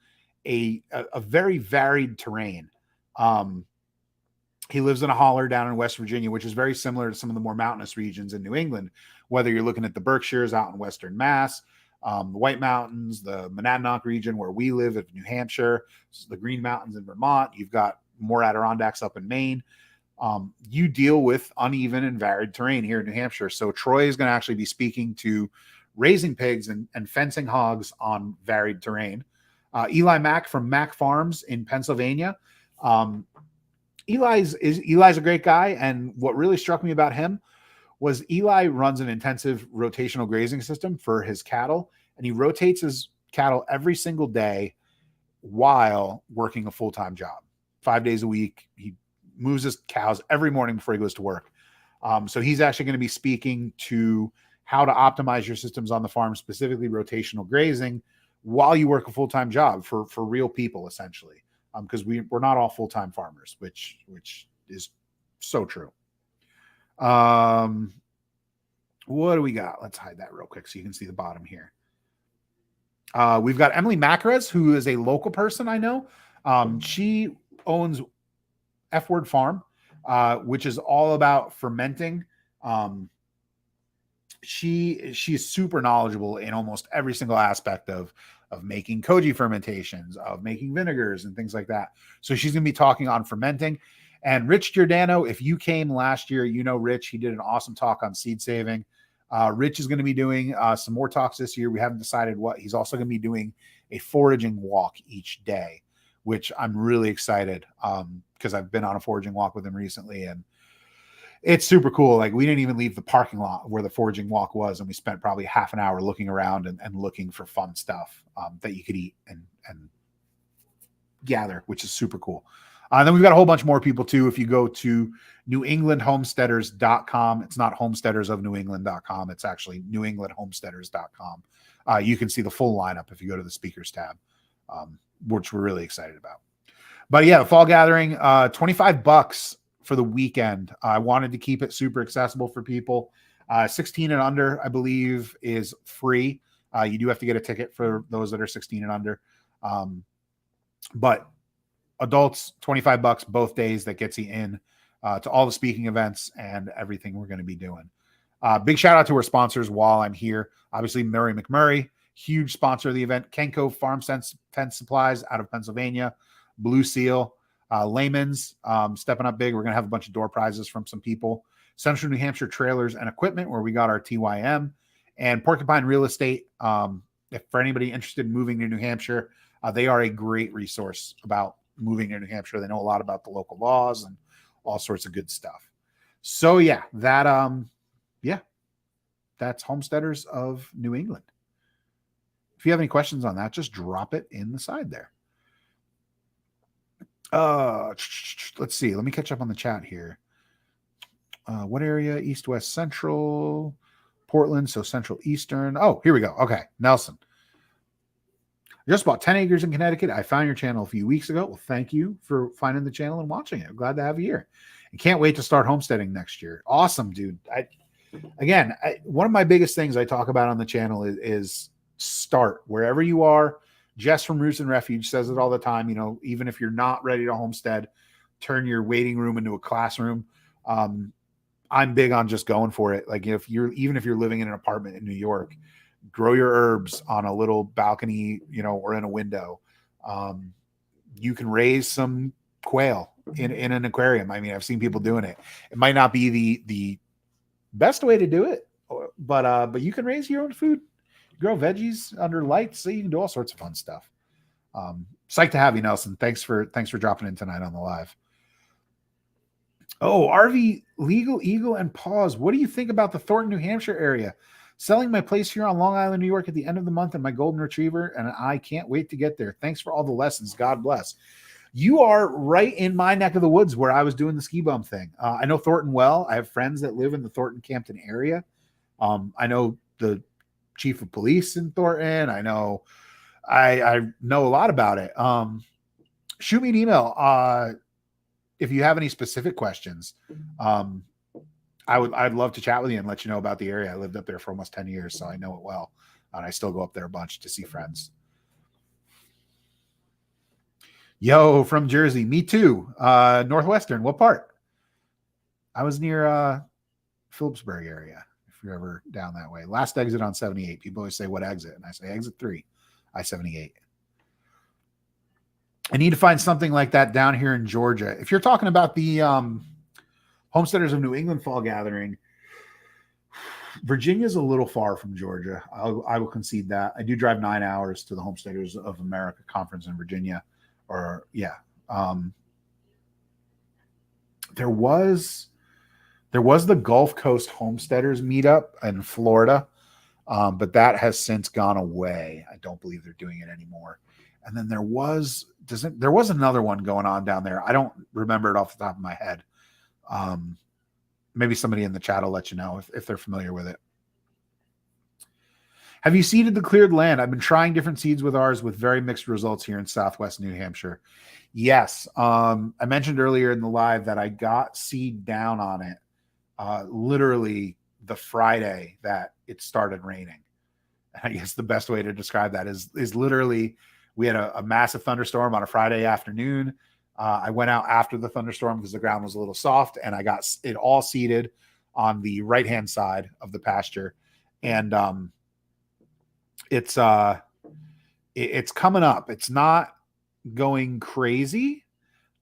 a very varied terrain. He lives in a holler down in West Virginia, which is very similar to some of the more mountainous regions in New England, whether you're looking at the Berkshires out in Western Mass, the White Mountains, the Monadnock region where we live in New Hampshire, the Green Mountains in Vermont. You've got more Adirondacks up in Maine. you deal with uneven and varied terrain here in New Hampshire. So Troy is going to actually be speaking to raising pigs and fencing hogs on varied terrain. Eli Mack from Mack Farms in Pennsylvania. Eli's a great guy. And what really struck me about him was Eli runs an intensive rotational grazing system for his cattle, and he rotates his cattle every single day while working a full-time job, 5 days a week. He moves his cows every morning before he goes to work. So he's actually going to be speaking to how to optimize your systems on the farm, specifically rotational grazing, while you work a full-time job for real people, essentially. Because we're not all full-time farmers, which is so true. What do we got? Let's hide that real quick so you can see the bottom here. We've got Emily Macares, who is a local person I know. She owns F Word Farm, which is all about fermenting. She is super knowledgeable in almost every single aspect of making koji fermentations, of making vinegars and things like that. So she's going to be talking on fermenting. And Rich Giordano, if you came last year, you know Rich. He did an awesome talk on seed saving. Rich is going to be doing some more talks this year. We haven't decided what. He's also going to be doing a foraging walk each day, which I'm really excited because I've been on a foraging walk with him recently, and it's super cool. Like, we didn't even leave the parking lot where the foraging walk was, and we spent probably half an hour looking around and looking for fun stuff that you could eat and gather, which is super cool. Then we've got a whole bunch more people too. If you go to newenglandhomesteaders.com, it's not homesteaders of New England.com. It's actually newenglandhomesteaders.com. You can see the full lineup if you go to the speakers tab, which we're really excited about. But yeah, the fall gathering, $25 for the weekend. I wanted to keep it super accessible for people. 16 and under, I believe, is free. You do have to get a ticket for those that are 16 and under. But adults, $25 both days. That gets you in to all the speaking events and everything we're going to be doing. Big shout out to our sponsors while I'm here. Obviously, Murray McMurray, huge sponsor of the event. Kenko Farm Fence Supplies out of Pennsylvania. Blue Seal. Layman's stepping up big. We're going to have a bunch of door prizes from some people. Central New Hampshire Trailers and Equipment, where we got our TYM. And Porcupine Real Estate. If for anybody interested in moving to New Hampshire, they are a great resource about moving to New Hampshire. They know a lot about the local laws and all sorts of good stuff. So yeah, that's Homesteaders of New England. If you have any questions on that, just drop it in the side there. Let's see. Let me catch up on the chat here. What area? East, West, Central, Portland. So Central, Eastern. Oh, here we go. Okay. Nelson. Just bought 10 acres in Connecticut. I found your channel a few weeks ago. Well, thank you for finding the channel and watching it. I'm glad to have you here. And can't wait to start homesteading next year. Awesome, dude. One of my biggest things I talk about on the channel is start wherever you are. Jess from Roots and Refuge says it all the time. You know, even if you're not ready to homestead, turn your waiting room into a classroom. I'm big on just going for it. Like, if you're living in an apartment in New York, grow your herbs on a little balcony, or in a window. You can raise some quail in an aquarium. I mean, I've seen people doing it. It might not be the best way to do it, but you can raise your own food, grow veggies under lights. So you can do all sorts of fun stuff. Psyched to have you, Nelson. Thanks for dropping in tonight on the live. Oh, RV Legal Eagle and Pause. What do you think about the Thornton, New Hampshire area? Selling my place here on Long Island, New York at the end of the month and my golden retriever, and I can't wait to get there. Thanks for all the lessons. God bless. You are right in my neck of the woods where I was doing the ski bum thing. I know Thornton well. I have friends that live in the Thornton, Campton area. I know the chief of police in Thornton. I know a lot about it. Shoot me an email if you have any specific questions. I'd love to chat with you and let you know about the area. I lived up there for almost 10 years, so I know it well. And I still go up there a bunch to see friends. Yo, from Jersey. Me too. Northwestern. What part? I was near Phillipsburg area, if you're ever down that way. Last exit on 78. People always say, what exit? And I say, exit 3, I-78. I need to find something like that down here in Georgia. If you're talking about the Homesteaders of New England Fall Gathering. Virginia's a little far from Georgia. I will concede that. I do drive 9 hours to the Homesteaders of America conference in Virginia. There was the Gulf Coast Homesteaders meetup in Florida, but that has since gone away. I don't believe they're doing it anymore. And then there was another one going on down there. I don't remember it off the top of my head. Maybe somebody in the chat will let you know if they're familiar with it. Have you seeded the cleared land? I've been trying different seeds with ours with very mixed results here in Southwest New Hampshire. Yes. I mentioned earlier in the live that I got seed down on it literally the Friday that it started raining. I guess the best way to describe that is literally we had a massive thunderstorm on a Friday afternoon. I went out after the thunderstorm because the ground was a little soft, and I got it all seeded on the right-hand side of the pasture. And it's coming up. It's not going crazy.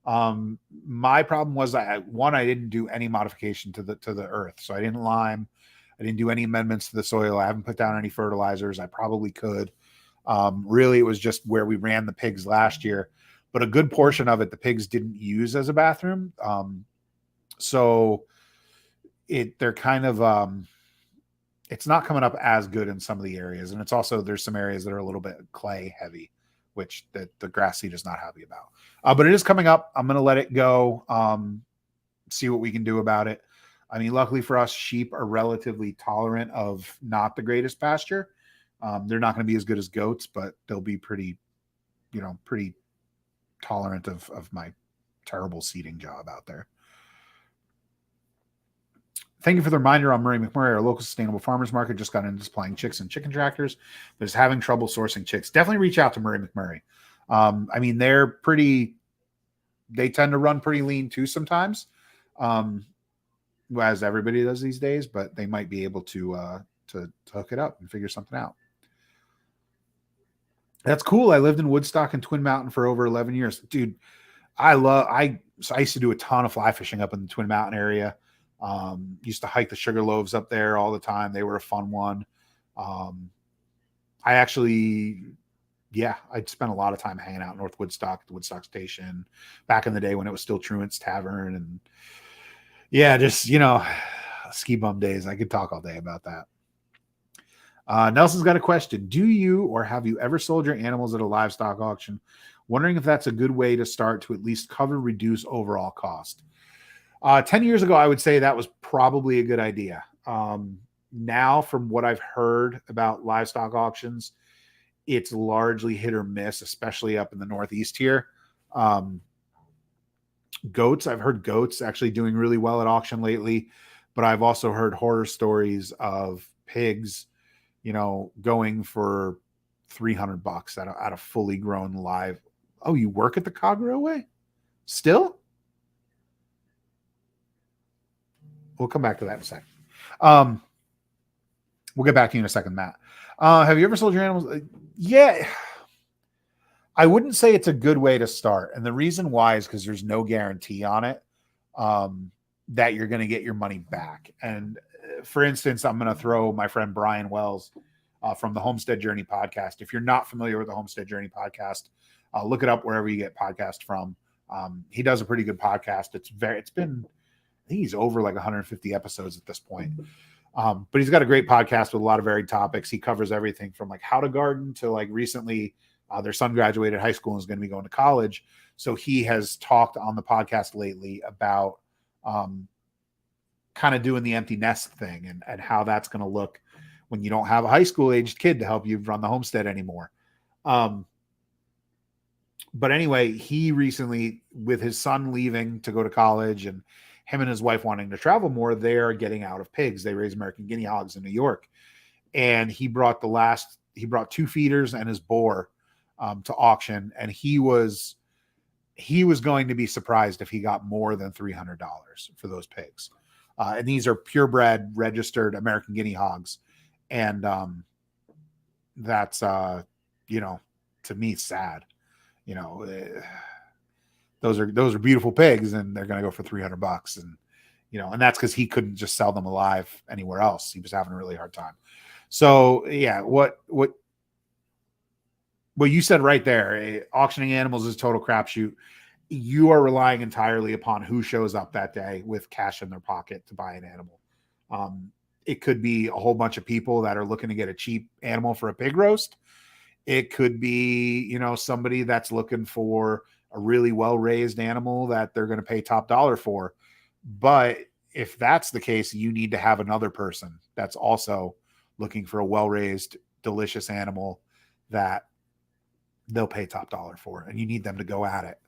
My problem was I didn't do any modification to the earth. So I didn't lime. I didn't do any amendments to the soil. I haven't put down any fertilizers. I probably could. Really, it was just where we ran the pigs last year. But a good portion of it, the pigs didn't use as a bathroom. So they're kind of, it's not coming up as good in some of the areas. And it's also, there's some areas that are a little bit clay heavy, which the grass seed is not happy about. But it is coming up. I'm going to let it go, see what we can do about it. I mean, luckily for us, sheep are relatively tolerant of not the greatest pasture. They're not going to be as good as goats, but they'll be pretty tolerant of my terrible seeding job out there. Thank you for the reminder on Murray McMurray. Our local sustainable farmers market just got into supplying chicks and chicken tractors, but is having trouble sourcing chicks. Definitely reach out to Murray McMurray. I mean, they tend to run pretty lean too sometimes, as everybody does these days, but they might be able to hook it up and figure something out. That's cool. I lived in Woodstock and Twin Mountain for over 11 years. Dude, I used to do a ton of fly fishing up in the Twin Mountain area. Used to hike the Sugar Loaves up there all the time. They were a fun one. I'd spent a lot of time hanging out in North Woodstock, the Woodstock Station, back in the day when it was still Truant's Tavern. And ski bum days. I could talk all day about that. Nelson's got a question. Do you or have you ever sold your animals at a livestock auction? Wondering if that's a good way to start to at least reduce overall cost. 10 years ago, I would say that was probably a good idea. Now, from what I've heard about livestock auctions, it's largely hit or miss, especially up in the Northeast here. Goats, I've heard goats actually doing really well at auction lately, but I've also heard horror stories of pigs, going for $300 at a fully grown live. Oh, you work at the Cog Railway? Still? We'll come back to that in a second. We'll get back to you in a second, Matt. Have you ever sold your animals? Yeah. I wouldn't say it's a good way to start. And the reason why is because there's no guarantee on it that you're going to get your money back. And for instance, I'm going to throw my friend Brian Wells from the Homestead Journey podcast. If you're not familiar with the Homestead Journey podcast, look it up wherever you get podcasts from. He does a pretty good podcast. I think he's over like 150 episodes at this point. But he's got a great podcast with a lot of varied topics. He covers everything from like how to garden to like recently their son graduated high school and is going to be going to college. So he has talked on the podcast lately about kind of doing the empty nest thing and how that's going to look when you don't have a high school aged kid to help you run the homestead anymore. But anyway, he recently, with his son leaving to go to college and him and his wife wanting to travel more, they're getting out of pigs. They raise American guinea hogs in New York. And he brought 2 feeders and his boar to auction. And he was going to be surprised if he got more than $300 for those pigs. And these are purebred registered American guinea hogs. And that's, to me, sad. Those are beautiful pigs and they're going to go for $300. And, and that's because he couldn't just sell them alive anywhere else. He was having a really hard time. So yeah, what you said right there, auctioning animals is a total crapshoot. You are relying entirely upon who shows up that day with cash in their pocket to buy an animal. It could be a whole bunch of people that are looking to get a cheap animal for a pig roast. It could be, somebody that's looking for a really well-raised animal that they're going to pay top dollar for. But if that's the case, you need to have another person that's also looking for a well-raised, delicious animal that they'll pay top dollar for, and you need them to go at it.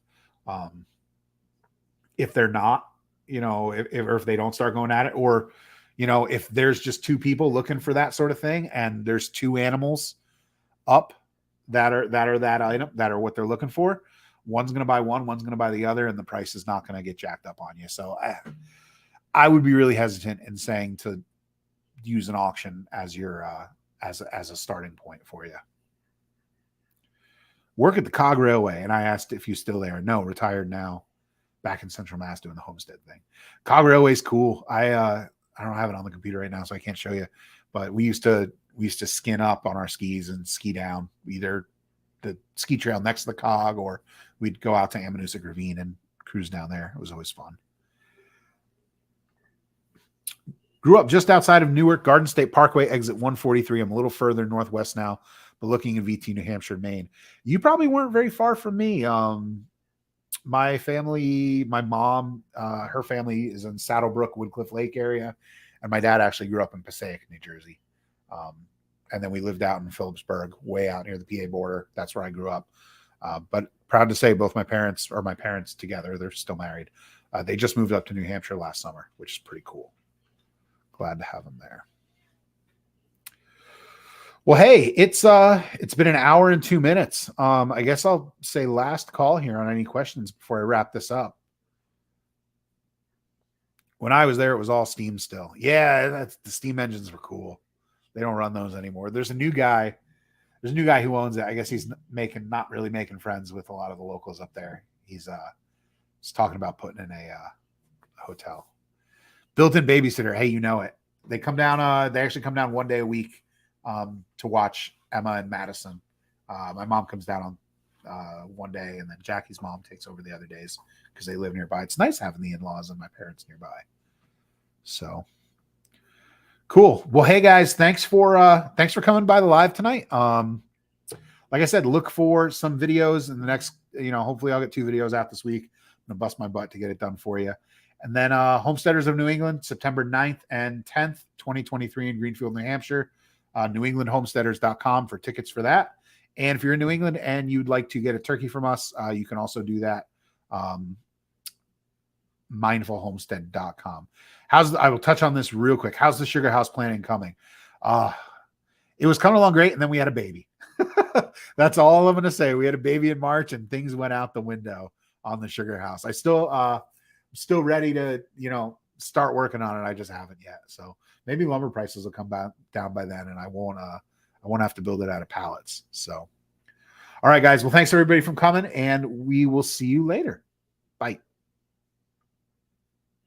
If they're not, if they don't start going at it, or, if there's just two people looking for that sort of thing and there's two animals up that are that item, that are what they're looking for, one's going to buy one, one's going to buy the other, and the price is not going to get jacked up on you. So I would be really hesitant in saying to use an auction as your, as a starting point for you. Work at the Cog Railway, and I asked if you're still there. No, retired now, back in Central Mass doing the Homestead thing. Cog Railway's cool. I don't have it on the computer right now, so I can't show you. But we used to skin up on our skis and ski down either the ski trail next to the Cog, or we'd go out to Ammonoosuc Ravine and cruise down there. It was always fun. Grew up just outside of Newark, Garden State Parkway, exit 143. I'm a little further northwest now, but looking in VT, New Hampshire, Maine. You probably weren't very far from me. My family, my mom, her family is in Saddlebrook, Woodcliff Lake area, and my dad actually grew up in Passaic, New Jersey. And then we lived out in Phillipsburg, way out near the PA border. That's where I grew up. But proud to say both my parents together, they're still married. They just moved up to New Hampshire last summer, which is pretty cool. Glad to have them there. Well, hey, it's been an hour and 2 minutes. I guess I'll say last call here on any questions before I wrap this up. When I was there, it was all steam still. Yeah, the steam engines were cool. They don't run those anymore. There's a new guy who owns it. I guess he's not really making friends with a lot of the locals up there. He's talking about putting in a hotel. Built-in babysitter. Hey, you know it. They come down. They actually come down one day a week to watch Emma and Madison. My mom comes down on one day, and then Jackie's mom takes over the other days because they live nearby. It's nice having the in-laws and my parents nearby. So cool. Well, hey guys, thanks for coming by the live tonight. Like I said, look for some videos in the next. Hopefully I'll get 2 videos out this week. I'm gonna bust my butt to get it done for you. And then Homesteaders of New England, September 9th and 10th, 2023 in Greenfield, New Hampshire. NewEnglandHomesteaders.com for tickets for that. And if you're in New England and you'd like to get a turkey from us, you can also do that. MindfulHomestead.com. I will touch on this real quick. How's the sugar house planning coming? It was coming along great, and then we had a baby. That's all I'm going to say. We had a baby in March, and things went out the window on the sugar house. I still ready to, start working on it. I just haven't yet. So maybe lumber prices will come down by then, and I won't have to build it out of pallets. So, all right, guys. Well, thanks everybody for coming, and we will see you later. Bye.